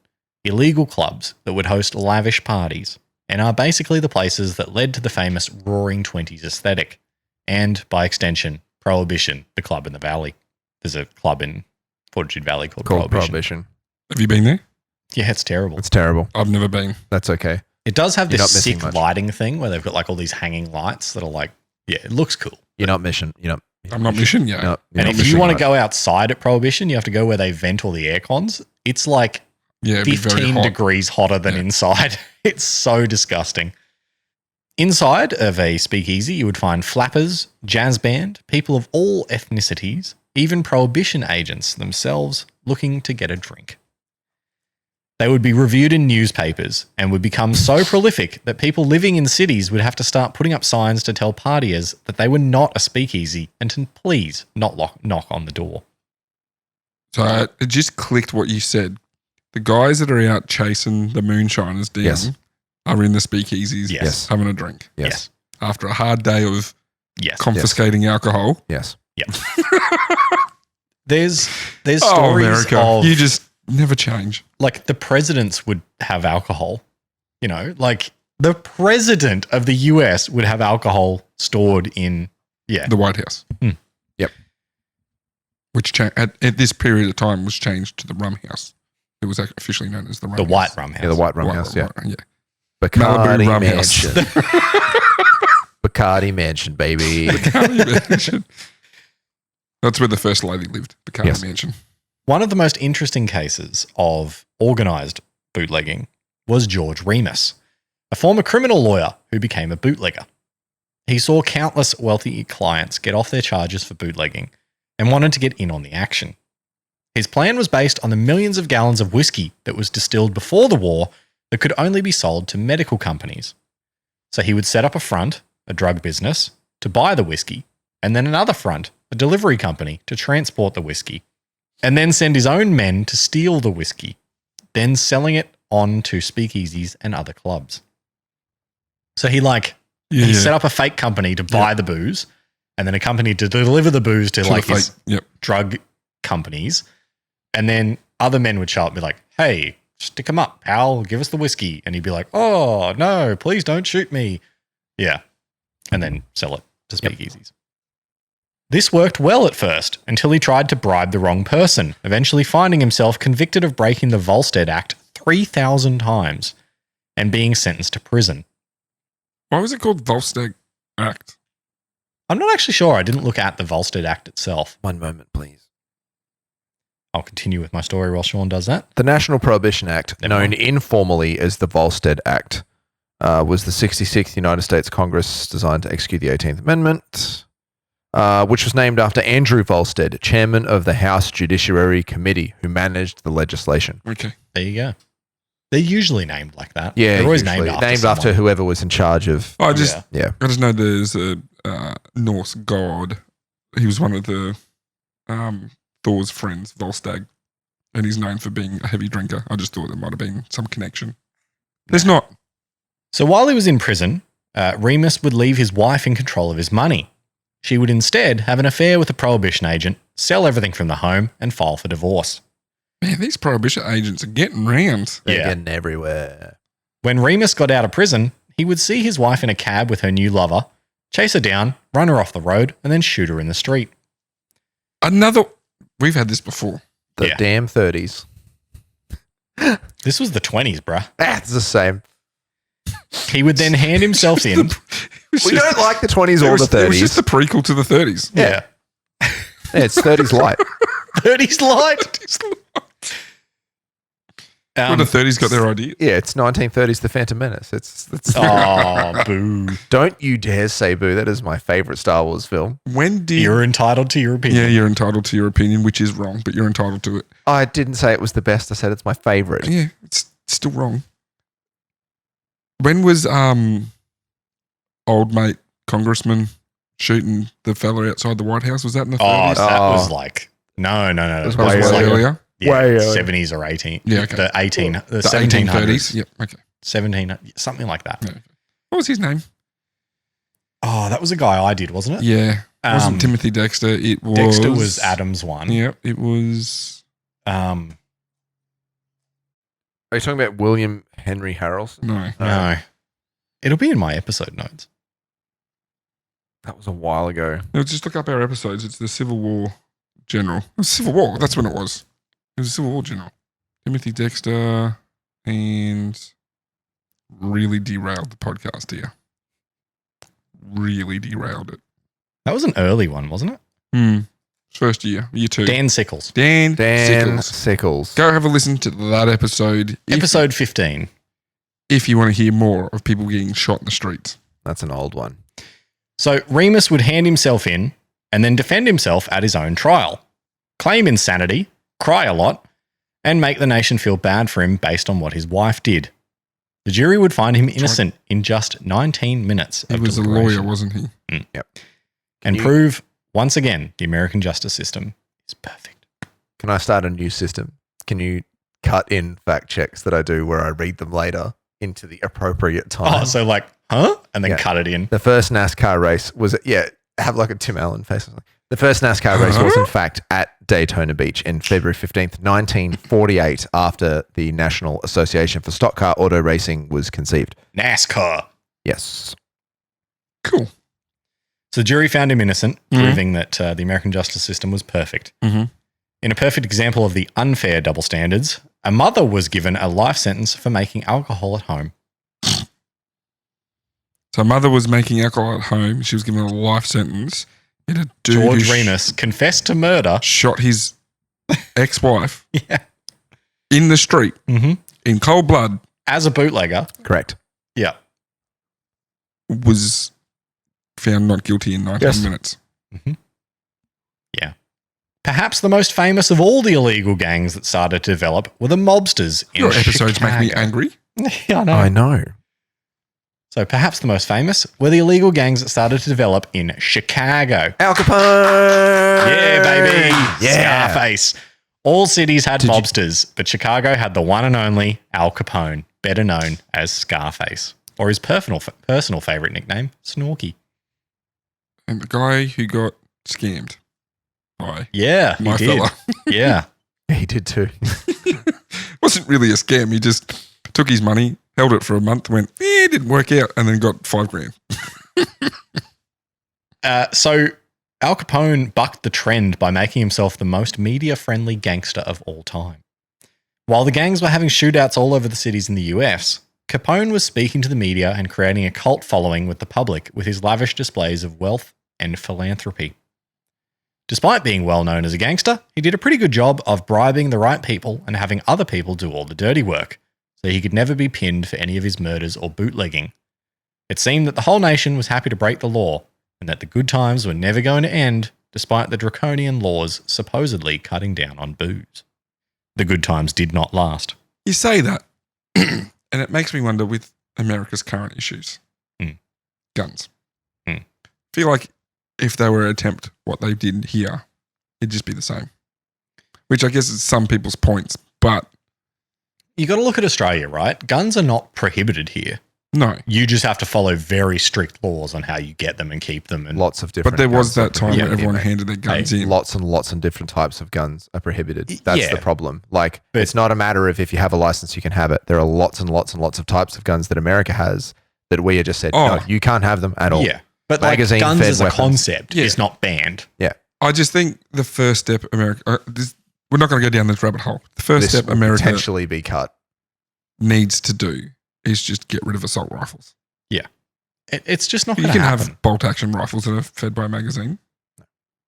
A: illegal clubs that would host lavish parties and are basically the places that led to the famous Roaring Twenties aesthetic and, by extension, Prohibition, the club in the valley. There's a club in Fortitude Valley called Prohibition.
B: Have you been there?
A: Yeah, it's terrible.
C: It's terrible.
B: I've never been.
C: That's okay.
A: It does have
C: You're not
A: this
C: missing
A: sick
C: much.
A: lighting thing where they've got like all these hanging lights that are like, yeah, it looks cool.
C: You're not mission. You're not.
B: I'm not mission yet.
C: No,
A: And if you want to go outside at Prohibition, you have to go where they vent all the air cons. It's like
B: Yeah, it'd be very
A: 15
B: hot.
A: degrees hotter than
B: Yeah.
A: inside. It's so disgusting. Inside of a speakeasy, you would find flappers, jazz band, people of all ethnicities, even Prohibition agents themselves looking to get a drink. They would be reviewed in newspapers and would become so prolific that people living in cities would have to start putting up signs to tell partiers that they were not a speakeasy and to please not knock on the door.
B: So it just clicked what you said. The guys that are out chasing the moonshiners down
C: Yes.
B: are in the speakeasies
A: Yes.
B: having a drink
C: Yes.
B: after a hard day of
A: Yes.
B: confiscating alcohol.
C: Yes.
A: There's
B: Oh,
A: stories
B: America.
A: of
B: You just never change.
A: like the presidents would have alcohol, you know, like the president of the US would have alcohol stored in,
B: The White House.
C: Yep.
B: Which at this period of time was changed to the Rum House. It was officially known as the Rum
A: the
B: House.
A: White Rum House.
C: Yeah, the White Rum House. Yeah.
B: Yeah.
C: Bacardi
B: Malibu Rum House.
C: Mansion. Bacardi Mansion, baby.
B: Bacardi Mansion. That's where the first lady lived, Bacardi
C: Yes.
B: Mansion.
A: One of the most interesting cases of organized bootlegging was George Remus, a former criminal lawyer who became a bootlegger. He saw countless wealthy clients get off their charges for bootlegging and wanted to get in on the action. His plan was based on the millions of gallons of whiskey that was distilled before the war that could only be sold to medical companies. So he would set up a front, a drug business, to buy the whiskey, and then another front, a delivery company, to transport the whiskey, and then send his own men to steal the whiskey, then selling it on to speakeasies and other clubs. So he set up a fake company to buy the booze, and then a company to deliver the booze to his drug companies, and then other men would show up and be like, hey, stick him up, pal, give us the whiskey. And he'd be like, oh, no, please don't shoot me. Yeah. And then sell it to speakeasies. This worked well at first until he tried to bribe the wrong person, eventually finding himself convicted of breaking the Volstead Act 3,000 times and being sentenced to prison.
B: Why was it called Volstead Act?
A: I'm not actually sure. I didn't look at the Volstead Act itself.
C: One moment, please.
A: I'll continue with my story while Sean does that.
C: The National Prohibition Act, known informally as the Volstead Act, was the 66th United States Congress designed to execute the 18th Amendment, which was named after Andrew Volstead, chairman of the House Judiciary Committee, who managed the legislation.
B: Okay.
A: There you go. They're usually named like that.
C: Yeah,
A: they're always
C: usually.
A: named
C: after
A: someone.
C: whoever was in charge of.
B: I just know there's a Norse god. He was one of the Thor's friends, Volstagg, and he's known for being a heavy drinker. I just thought there might have been some connection. There's not.
A: So while he was in prison, Remus would leave his wife in control of his money. She would instead have an affair with a prohibition agent, sell everything from the home, and file for divorce.
B: Man, these prohibition agents are getting round.
C: They're getting everywhere.
A: When Remus got out of prison, he would see his wife in a cab with her new lover, chase her down, run her off the road, and then shoot her in the street.
B: We've had this before.
C: The damn 30s.
A: This was the 20s, bruh.
C: That's the same.
A: He would then hand himself in.
C: We don't like the 20s or the 30s.
B: It was just the prequel to the 30s.
A: Yeah.
C: It's 30s light.
A: 30s light.
B: When the 30s got their idea.
C: Yeah, it's 1930s The Phantom Menace. It's
A: oh, boo.
C: Don't you dare say boo. That is my favorite Star Wars film.
A: You're entitled to your opinion.
B: Yeah, you're entitled to your opinion, which is wrong, but you're entitled to it.
C: I didn't say it was the best. I said it's my favorite.
B: Yeah, it's still wrong. When was old mate congressman shooting the fella outside the White House? Was that in the 30s?
A: That was like no. It was
B: way earlier.
A: Yeah,
C: way earlier.
A: 70s or 18.
B: Yeah, okay.
A: The
B: 1830s. Yep, okay.
A: 17, something like that.
B: Yeah, okay. What was his name?
A: Oh, that was a guy I did, wasn't it?
B: Yeah. It wasn't Timothy Dexter. It was...
A: Dexter was Adams one.
B: Yep, it was...
C: Are you talking about William Henry Harrelson?
B: No.
A: It'll be in my episode notes.
C: That was a while ago.
B: No, just look up our episodes. It's the Civil War general. It was Civil War. That's when it was. It was a Civil War general. Timothy Dexter, and really derailed the podcast here. Really derailed it.
A: That was an early one, wasn't it?
B: First year 2.
A: Dan Sickles.
B: Dan Sickles. Go have a listen to that episode.
A: Episode 15.
B: If you want to hear more of people getting shot in the streets.
C: That's an old one.
A: So Remus would hand himself in and then defend himself at his own trial, claim insanity, cry a lot, and make the nation feel bad for him based on what his wife did. The jury would find him innocent in just 19 minutes.
B: He was a lawyer, wasn't he?
A: Yep. And prove, once again, the American justice system is perfect.
C: Can I start a new system? Can you cut in fact checks that I do where I read them later into the appropriate time?
A: Oh, so like, huh? And then cut it in.
C: The first NASCAR race was, have like a Tim Allen face or something. The first NASCAR race was, in fact, at Daytona Beach in February 15th, 1948, after the National Association for Stock Car Auto Racing was conceived.
A: NASCAR.
C: Yes.
B: Cool.
A: So the jury found him innocent, proving that the American justice system was perfect.
B: Mm-hmm.
A: In a perfect example of the unfair double standards, a mother was given a life sentence for making alcohol at home.
B: So mother was making alcohol at home. She was given a life sentence. A dude
A: George Remus confessed to murder.
B: Shot his ex-wife
A: in
B: the street in cold blood.
A: As a bootlegger.
C: Correct.
A: Yeah.
B: Was found not guilty in 19 minutes.
A: Mm-hmm. Yeah. Perhaps the most famous of all the illegal gangs that started to develop were the mobsters in
B: Your episodes
A: Chicago.
B: make me angry.
A: Yeah, I know.
C: I know.
A: So perhaps the most famous were the illegal gangs that started to develop in Chicago.
C: Al Capone.
A: Yeah, baby.
C: Yeah.
A: Scarface. All cities had
C: Did you-
A: mobsters, but Chicago had the one and only Al Capone, better known as Scarface, or his personal favorite nickname, Snorky.
B: And the guy who got scammed by
A: Yeah, he
B: my
A: did.
B: fella.
A: Yeah.
C: He did too.
B: Wasn't really a scam. He just took his money, held it for a month, went, it didn't work out, and then got $5,000.
A: So Al Capone bucked the trend by making himself the most media-friendly gangster of all time. While the gangs were having shootouts all over the cities in the US, Capone was speaking to the media and creating a cult following with the public with his lavish displays of wealth and philanthropy. Despite being well known as a gangster, he did a pretty good job of bribing the right people and having other people do all the dirty work, so he could never be pinned for any of his murders or bootlegging. It seemed that the whole nation was happy to break the law and that the good times were never going to end, despite the draconian laws supposedly cutting down on booze. The good times did not last.
B: You say that, and it makes me wonder with America's current issues. Guns. Feel like if they were to attempt what they did here, it'd just be the same. Which I guess is some people's points, but
A: You got to look at Australia, right? Guns are not prohibited here.
B: no.
A: You just have to follow very strict laws on how you get them and keep them. And
C: Lots of different.
B: But there was
C: guns are
B: that time
C: prohibited
B: where everyone
C: here,
B: handed their guns in.
C: Lots and lots and different types of guns are prohibited. That's
A: Yeah.
C: the problem. Like,
A: But-
C: it's not a matter of if you have a license, you can have it. There are lots and lots and lots of types of guns that America has that we have just said,
B: Oh.
C: no, you can't have them at all.
A: yeah, but like
C: Magazine
A: guns
C: fed
A: as a
C: weapons.
A: concept
B: Yeah.
A: is not banned.
B: I just think the first step America, we're not going to go down this rabbit hole. The first
C: This
B: step
C: will
B: America
C: potentially be cut.
B: needs to do is just get rid of assault rifles.
A: It's just not
B: You
A: going to
B: can
A: happen.
B: have bolt action rifles that are fed by a magazine.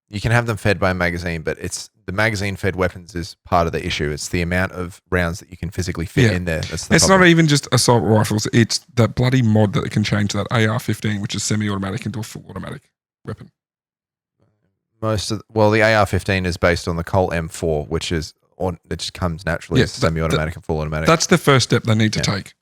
C: You can have them fed by a magazine, but it's the magazine fed weapons is part of the issue. It's the amount of rounds that you can physically fit
B: Yeah.
C: in there. That's the
B: It's
C: problem.
B: not even just assault rifles. It's that bloody mod that can change that AR-15, which is semi-automatic, into a full automatic weapon.
C: The AR-15 is based on the Colt M4, which is it just comes naturally
B: Yeah,
C: as semi-automatic and full automatic.
B: That's the first step they need to
C: Yeah.
B: take.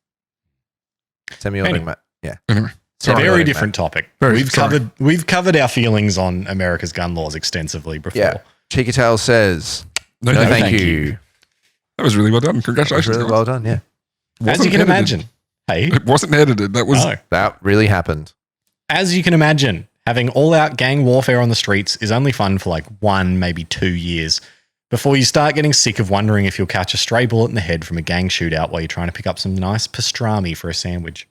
C: Semi-automatic. Yeah.
B: Anyway,
A: It's a
B: sorry.
A: very
C: Matt.
A: different topic.
B: Very sorry.
A: We've covered our feelings on America's gun laws extensively before.
C: Yeah. Cheeky Tail says,
B: No,
C: no,
B: thank
C: thank
A: you.
C: you.
B: That was really well done.
C: That was
B: Congratulations.
C: really
B: guys.
C: well done. Yeah.
A: As
B: Wasn't
A: you can
B: edited.
A: imagine, hey,
B: It wasn't edited. That was
A: no.
C: That really happened.
A: As you can imagine, having all-out gang warfare on the streets is only fun for like 1, maybe 2 years before you start getting sick of wondering if you'll catch a stray bullet in the head from a gang shootout while you're trying to pick up some nice pastrami for a sandwich.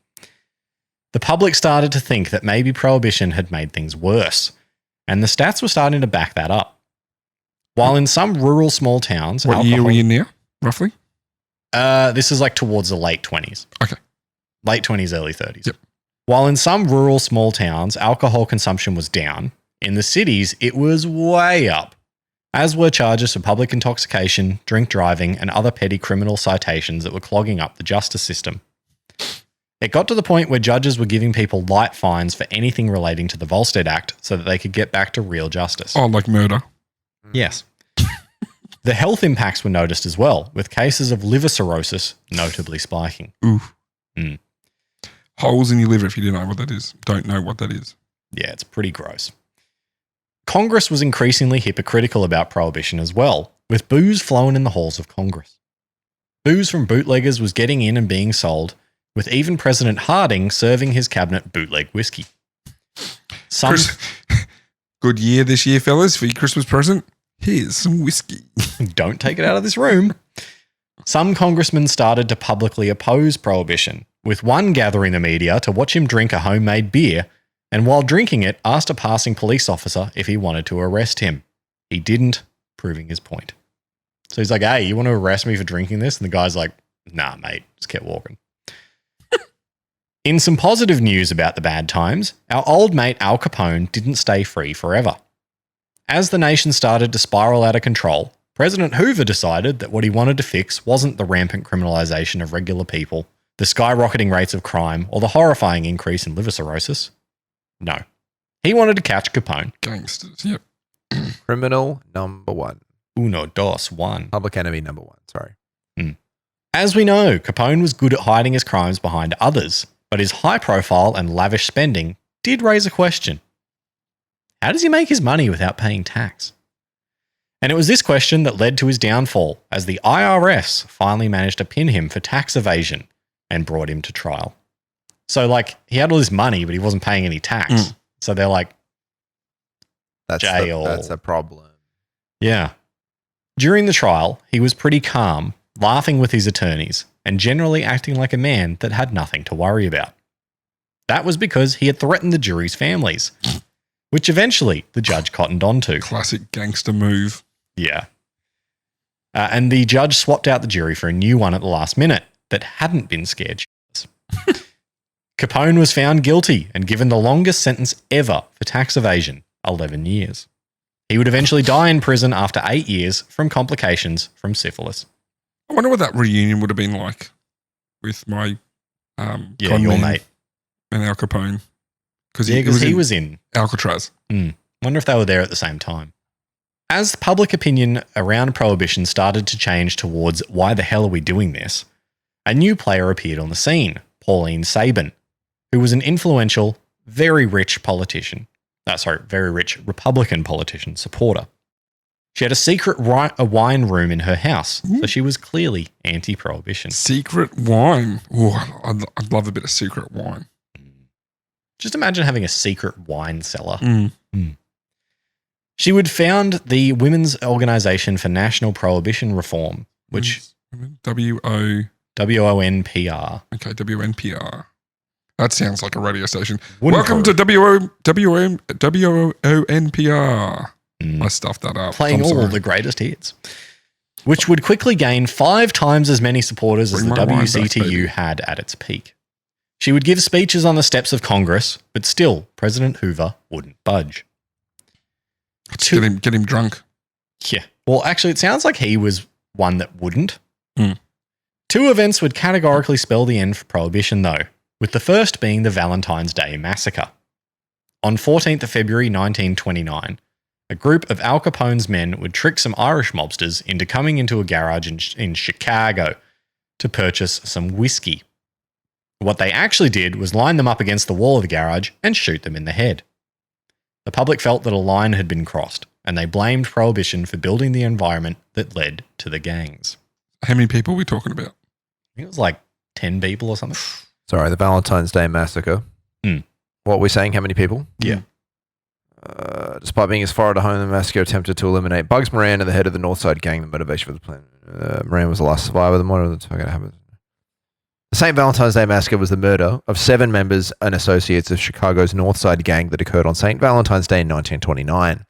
A: The public started to think that maybe Prohibition had made things worse, and the stats were starting to back that up. While in some rural small towns,
B: what year are we in now, roughly?
A: this is like towards the late 20s.
B: Okay.
A: Late 20s, early 30s.
B: Yep.
A: While in some rural small towns, alcohol consumption was down, in the cities, it was way up, as were charges for public intoxication, drink driving, and other petty criminal citations that were clogging up the justice system. It got to the point where judges were giving people light fines for anything relating to the Volstead Act so that they could get back to real justice.
B: Oh, like murder.
A: Yes. The health impacts were noticed as well, with cases of liver cirrhosis notably spiking.
B: Oof.
A: Mm.
B: Holes in your liver, if you don't know what that is.
A: Yeah, it's pretty gross. Congress was increasingly hypocritical about Prohibition as well, with booze flowing in the halls of Congress. Booze from bootleggers was getting in and being sold, with even President Harding serving his cabinet bootleg whiskey. Some
B: Good year this year, fellas, for your Christmas present. Here's some whiskey.
A: don't take it out of this room. Some congressmen started to publicly oppose Prohibition, with one gathering the media to watch him drink a homemade beer, and while drinking it, asked a passing police officer if he wanted to arrest him. He didn't, proving his point. So he's like, hey, you want to arrest me for drinking this? And the guy's like, nah, mate, just kept walking. In some positive news about the bad times, our old mate Al Capone didn't stay free forever. As the nation started to spiral out of control, President Hoover decided that what he wanted to fix wasn't the rampant criminalization of regular people, the skyrocketing rates of crime, or the horrifying increase in liver cirrhosis. No. He wanted to catch Capone.
B: Gangsters, yep.
C: Criminal number one.
A: Uno, dos, one.
C: Public enemy number one. Sorry.
A: As we know, Capone was good at hiding his crimes behind others, but his high profile and lavish spending did raise a question. How does he make his money without paying tax? And it was this question that led to his downfall, as the IRS finally managed to pin him for tax evasion and brought him to trial. So, like, he had all this money, but he wasn't paying any tax. So they're like, jail.
C: That's a problem.
A: Yeah. During the trial, he was pretty calm, laughing with his attorneys, and generally acting like a man that had nothing to worry about. That was because he had threatened the jury's families, which eventually the judge cottoned on to.
B: Classic gangster move.
A: Yeah. And the judge swapped out the jury for a new one at the last minute that hadn't been scared shitless. Capone was found guilty and given the longest sentence ever for tax evasion, 11 years. He would eventually die in prison after 8 years from complications from syphilis.
B: I wonder what that reunion would have been like with my
A: your mate.
B: And Al Capone. Because
A: he was in
B: Alcatraz.
A: Wonder if they were there at the same time. As public opinion around Prohibition started to change towards why the hell are we doing this, a new player appeared on the scene, Pauline Sabin, who was an influential, very rich Republican politician supporter. She had a secret wine room in her house, so she was clearly anti-prohibition.
B: Secret wine. Oh, I'd love a bit of secret wine.
A: Just imagine having a secret wine cellar. She would found the Women's Organization for National Prohibition Reform, which
B: WONPR.
A: WONPR.
B: Okay, WNPR. That sounds like a radio station.
A: Wouldn't
B: Welcome to WONPR. I stuffed that up.
A: Playing all the greatest hits, which would quickly gain 5 times as many supporters as the WCTU had at its peak. She would give speeches on the steps of Congress, but still, President Hoover wouldn't budge.
B: Get him drunk.
A: Yeah. Well, actually, it sounds like he was one that wouldn't. 2 events would categorically spell the end for Prohibition, though, with the first being the Valentine's Day Massacre. On 14th of February 1929, a group of Al Capone's men would trick some Irish mobsters into coming into a garage in Chicago to purchase some whiskey. What they actually did was line them up against the wall of the garage and shoot them in the head. The public felt that a line had been crossed, and they blamed Prohibition for building the environment that led to the gangs.
B: How many people are we talking about?
A: I think it was like 10 people or something.
C: Sorry, the Valentine's Day Massacre. What we're saying, how many people?
A: Yeah.
C: Despite being as far at home, the massacre attempted to eliminate Bugs Moran and the head of the Northside gang. The motivation for the plan. Moran was the last survivor. The motto that's going to happen. The St. Valentine's Day Massacre was the murder of 7 members and associates of Chicago's Northside gang that occurred on St. Valentine's Day in 1929.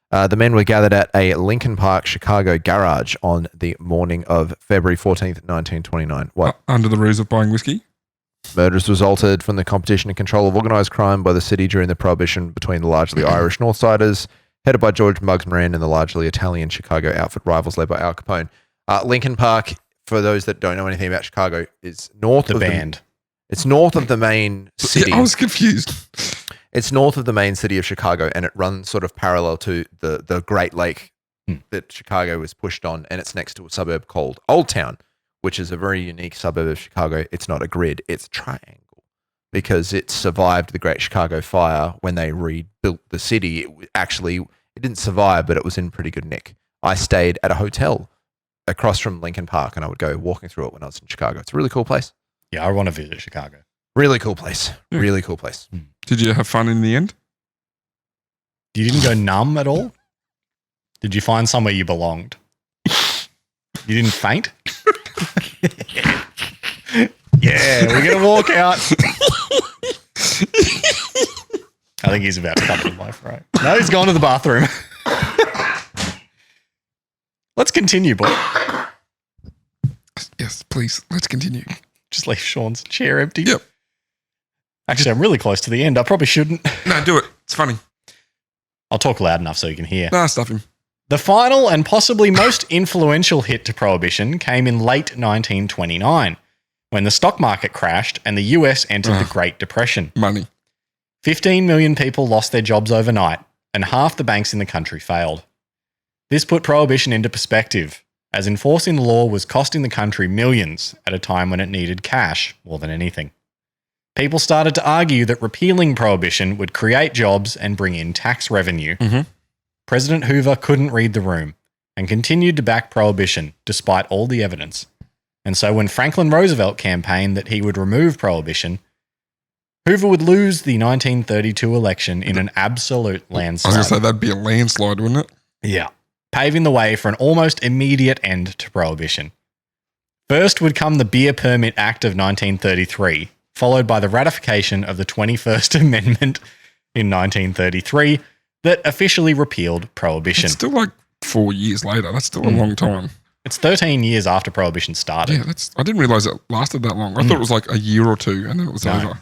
C: The men were gathered at a Lincoln Park, Chicago garage on the morning of February 14th, 1929. What?
B: Under the ruse of buying whiskey?
C: Murders resulted from the competition and control of organised crime by the city during the Prohibition between the largely Irish Northsiders, headed by George Bugs Moran, and the largely Italian Chicago outfit rivals led by Al Capone. Lincoln Park, for those that don't know anything about Chicago, is north of it's north of the main city.
B: Yeah, I was confused.
C: It's north of the main city of Chicago, and it runs sort of parallel to the Great Lake that Chicago was pushed on, and it's next to a suburb called Old Town, which is a very unique suburb of Chicago. It's not a grid, it's a triangle, because it survived the Great Chicago Fire when they rebuilt the city. It didn't survive, but it was in pretty good nick. I stayed at a hotel across from Lincoln Park, and I would go walking through it when I was in Chicago. It's a really cool place.
A: Yeah, I want to visit Chicago.
C: Really cool place. Really cool place.
B: Did you have fun in the end?
A: You didn't go numb at all? Did you find somewhere you belonged? You didn't faint? Yeah, we're going to walk out. I think he's about to come to life, right? No, he's gone to the bathroom. Let's continue, boy.
B: Yes, please. Let's continue.
A: Just leave Sean's chair empty.
B: Yep.
A: Actually, I'm really close to the end. I probably shouldn't.
B: No, do it. It's funny.
A: I'll talk loud enough so you can hear.
B: Nah, stuff him.
A: The final and possibly most influential hit to Prohibition came in late 1929, when the stock market crashed and the US entered the Great Depression.
B: Money.
A: 15 million people lost their jobs overnight, and half the banks in the country failed. This put Prohibition into perspective, as enforcing the law was costing the country millions at a time when it needed cash more than anything. People started to argue that repealing Prohibition would create jobs and bring in tax revenue.
B: Mm-hmm.
A: President Hoover couldn't read the room and continued to back Prohibition despite all the evidence. And so when Franklin Roosevelt campaigned that he would remove Prohibition, Hoover would lose the 1932 election in an absolute
B: I
A: landslide.
B: was going to say that'd be a landslide, wouldn't it?
A: Yeah, paving the way for an almost immediate end to Prohibition. First would come the Beer Permit Act of 1933, followed by the ratification of the 21st Amendment in 1933 that officially repealed Prohibition.
B: It's still like 4 years later. That's still a long time.
A: It's 13 years after Prohibition started.
B: Yeah, I didn't realize it lasted that long. I thought it was like a year or two and then it was
A: No.
B: over.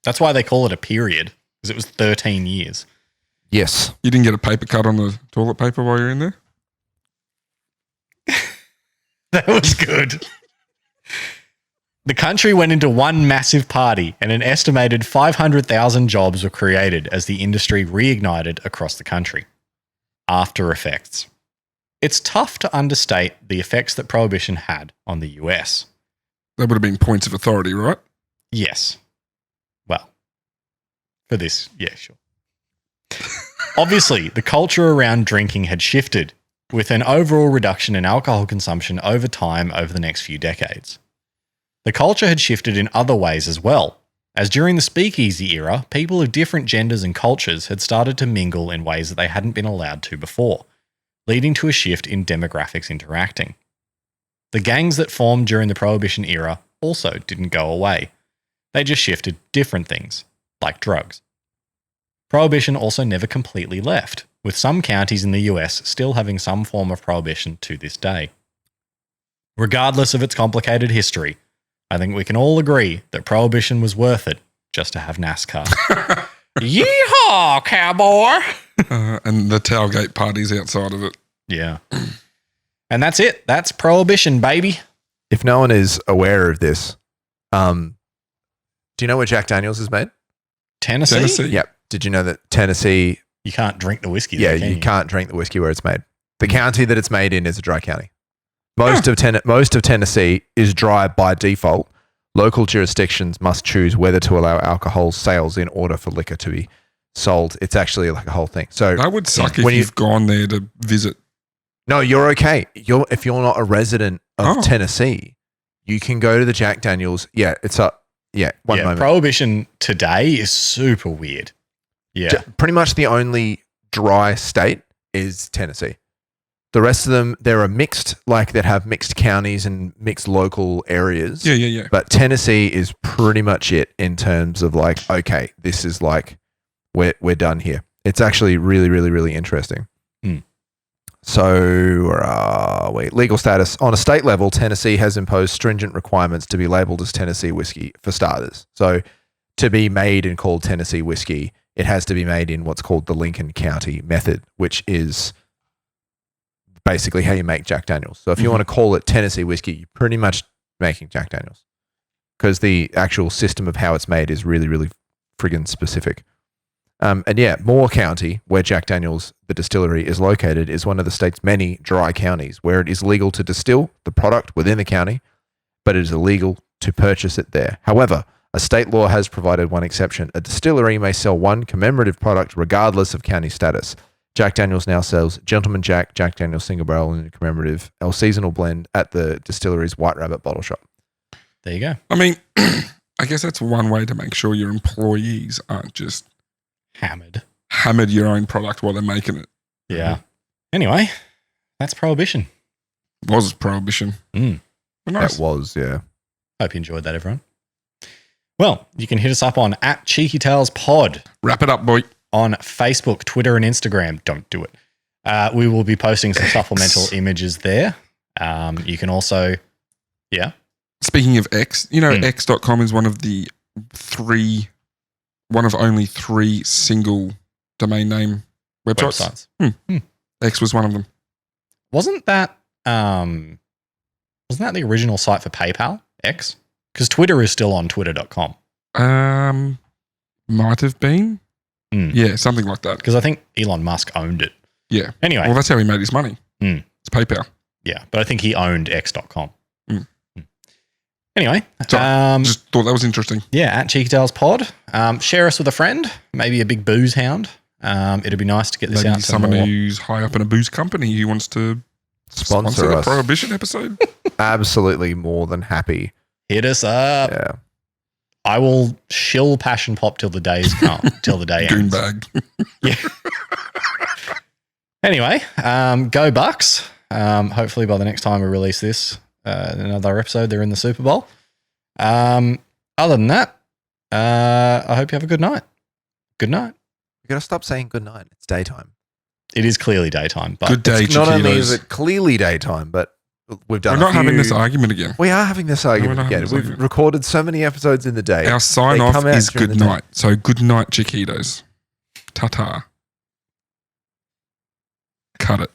A: That's why they call it a period, because it was 13 years.
C: Yes.
B: You didn't get a paper cut on the toilet paper while you're in there?
A: That was good. The country went into one massive party and an estimated 500,000 jobs were created as the industry reignited across the country. After effects. It's tough to understate the effects that Prohibition had on the US.
B: That would have been points of authority, right?
A: Yes. Well, for this, yeah, sure. Obviously, the culture around drinking had shifted, with an overall reduction in alcohol consumption over time over the next few decades. The culture had shifted in other ways as well, as during the speakeasy era, people of different genders and cultures had started to mingle in ways that they hadn't been allowed to before, leading to a shift in demographics interacting. The gangs that formed during the Prohibition era also didn't go away. They just shifted different things, like drugs. Prohibition also never completely left, with some counties in the US still having some form of prohibition to this day. Regardless of its complicated history, I think we can all agree that Prohibition was worth it just to have NASCAR. Yeehaw, cowboy!
B: And the tailgate parties outside of it.
A: Yeah. And that's it. That's Prohibition, baby.
C: If no one is aware of this, do you know where Jack Daniels is made?
A: Tennessee?
C: Yep. Did you know that Tennessee?
A: You can't drink the whiskey
C: Yeah,
A: there, can
C: you can't drink the whiskey where it's made. The county that it's made in is a dry county. Most of Tennessee is dry by default. Local jurisdictions must choose whether to allow alcohol sales in order for liquor to be sold. It's actually like a whole thing. So
B: That would suck if
C: when
B: you've gone there to visit.
C: no, you're okay. If you're not a resident of Tennessee, you can go to the Jack Daniels. Yeah, it's a one moment.
A: Prohibition today is super weird. Yeah.
C: Pretty much the only dry state is Tennessee. The rest of them, there are mixed, like that have mixed counties and mixed local areas.
B: Yeah.
C: But Tennessee is pretty much it in terms of like, okay, this is like, we're done here. It's actually really, really, really interesting. So, legal status. On a state level, Tennessee has imposed stringent requirements to be labeled as Tennessee whiskey for starters. So, to be made and called Tennessee whiskey, it has to be made in what's called the Lincoln County method, which is basically how you make Jack Daniels. So, if you want to call it Tennessee whiskey, you're pretty much making Jack Daniels because the actual system of how it's made is really, really friggin' specific. Moore County, where Jack Daniels, the distillery, is located, is one of the state's many dry counties where it is legal to distill the product within the county, but it is illegal to purchase it there. However, a state law has provided one exception. A distillery may sell one commemorative product regardless of county status. Jack Daniels now sells Gentleman Jack, Jack Daniels Single Barrel, and commemorative El Seasonal Blend at the distillery's White Rabbit bottle shop.
A: There you go.
B: I mean, I guess that's one way to make sure your employees aren't just hammered your own product while they're making it.
A: Yeah. Anyway, that's Prohibition.
B: Was Prohibition.
A: Mm.
B: But nice.
C: That was, yeah.
A: Hope you enjoyed that, everyone. Well, you can hit us up on @CheekyTalesPod
B: Wrap it up, boy.
A: on Facebook, Twitter, and Instagram. Don't do it. We will be posting some supplemental images there. You can also,
B: Speaking of X, X.com is one of only three single domain name websites. X was one of them.
A: Wasn't that the original site for PayPal? X? Because Twitter is still on twitter.com.
B: Might have been. Yeah, something like that.
A: Because I think Elon Musk owned it.
B: Yeah.
A: Anyway.
B: Well, that's how he made his money. It's PayPal.
A: Yeah, but I think he owned X.com.
B: Mm.
A: Anyway,
B: So, just thought that was interesting.
A: yeah, at Cheeky Tales Pod. Share us with a friend, maybe a big booze hound. It'd be nice to get this
B: Maybe
A: out to
B: someone
A: more.
B: who's high up in a booze company who wants to
C: Sponsor
B: the
C: us.
B: Prohibition episode.
C: Absolutely more than happy.
A: Hit us up.
C: Yeah.
A: I will shill Passion Pop till the days come, till the day ends.
B: Goonbag.
A: Yeah. Anyway, go Bucks. Hopefully by the next time we release this, another episode, they're in the Super Bowl. Other than that, I hope you have a good night. Good night.
C: You got to stop saying good night. It's daytime.
A: It is clearly daytime, but
B: Good day,
C: It's not only is
B: Chiquitos.
C: it clearly daytime, but we've done
B: We're
C: a
B: not having
C: few-
B: this argument again.
C: We are having this argument
B: not having
C: again.
B: this
C: We've
B: argument.
C: recorded so many episodes in the day.
B: Our sign
C: They
B: off
C: come out
B: is
C: during
B: good
C: the day.
B: night. So good night, Chiquitos. Ta-ta. Cut it.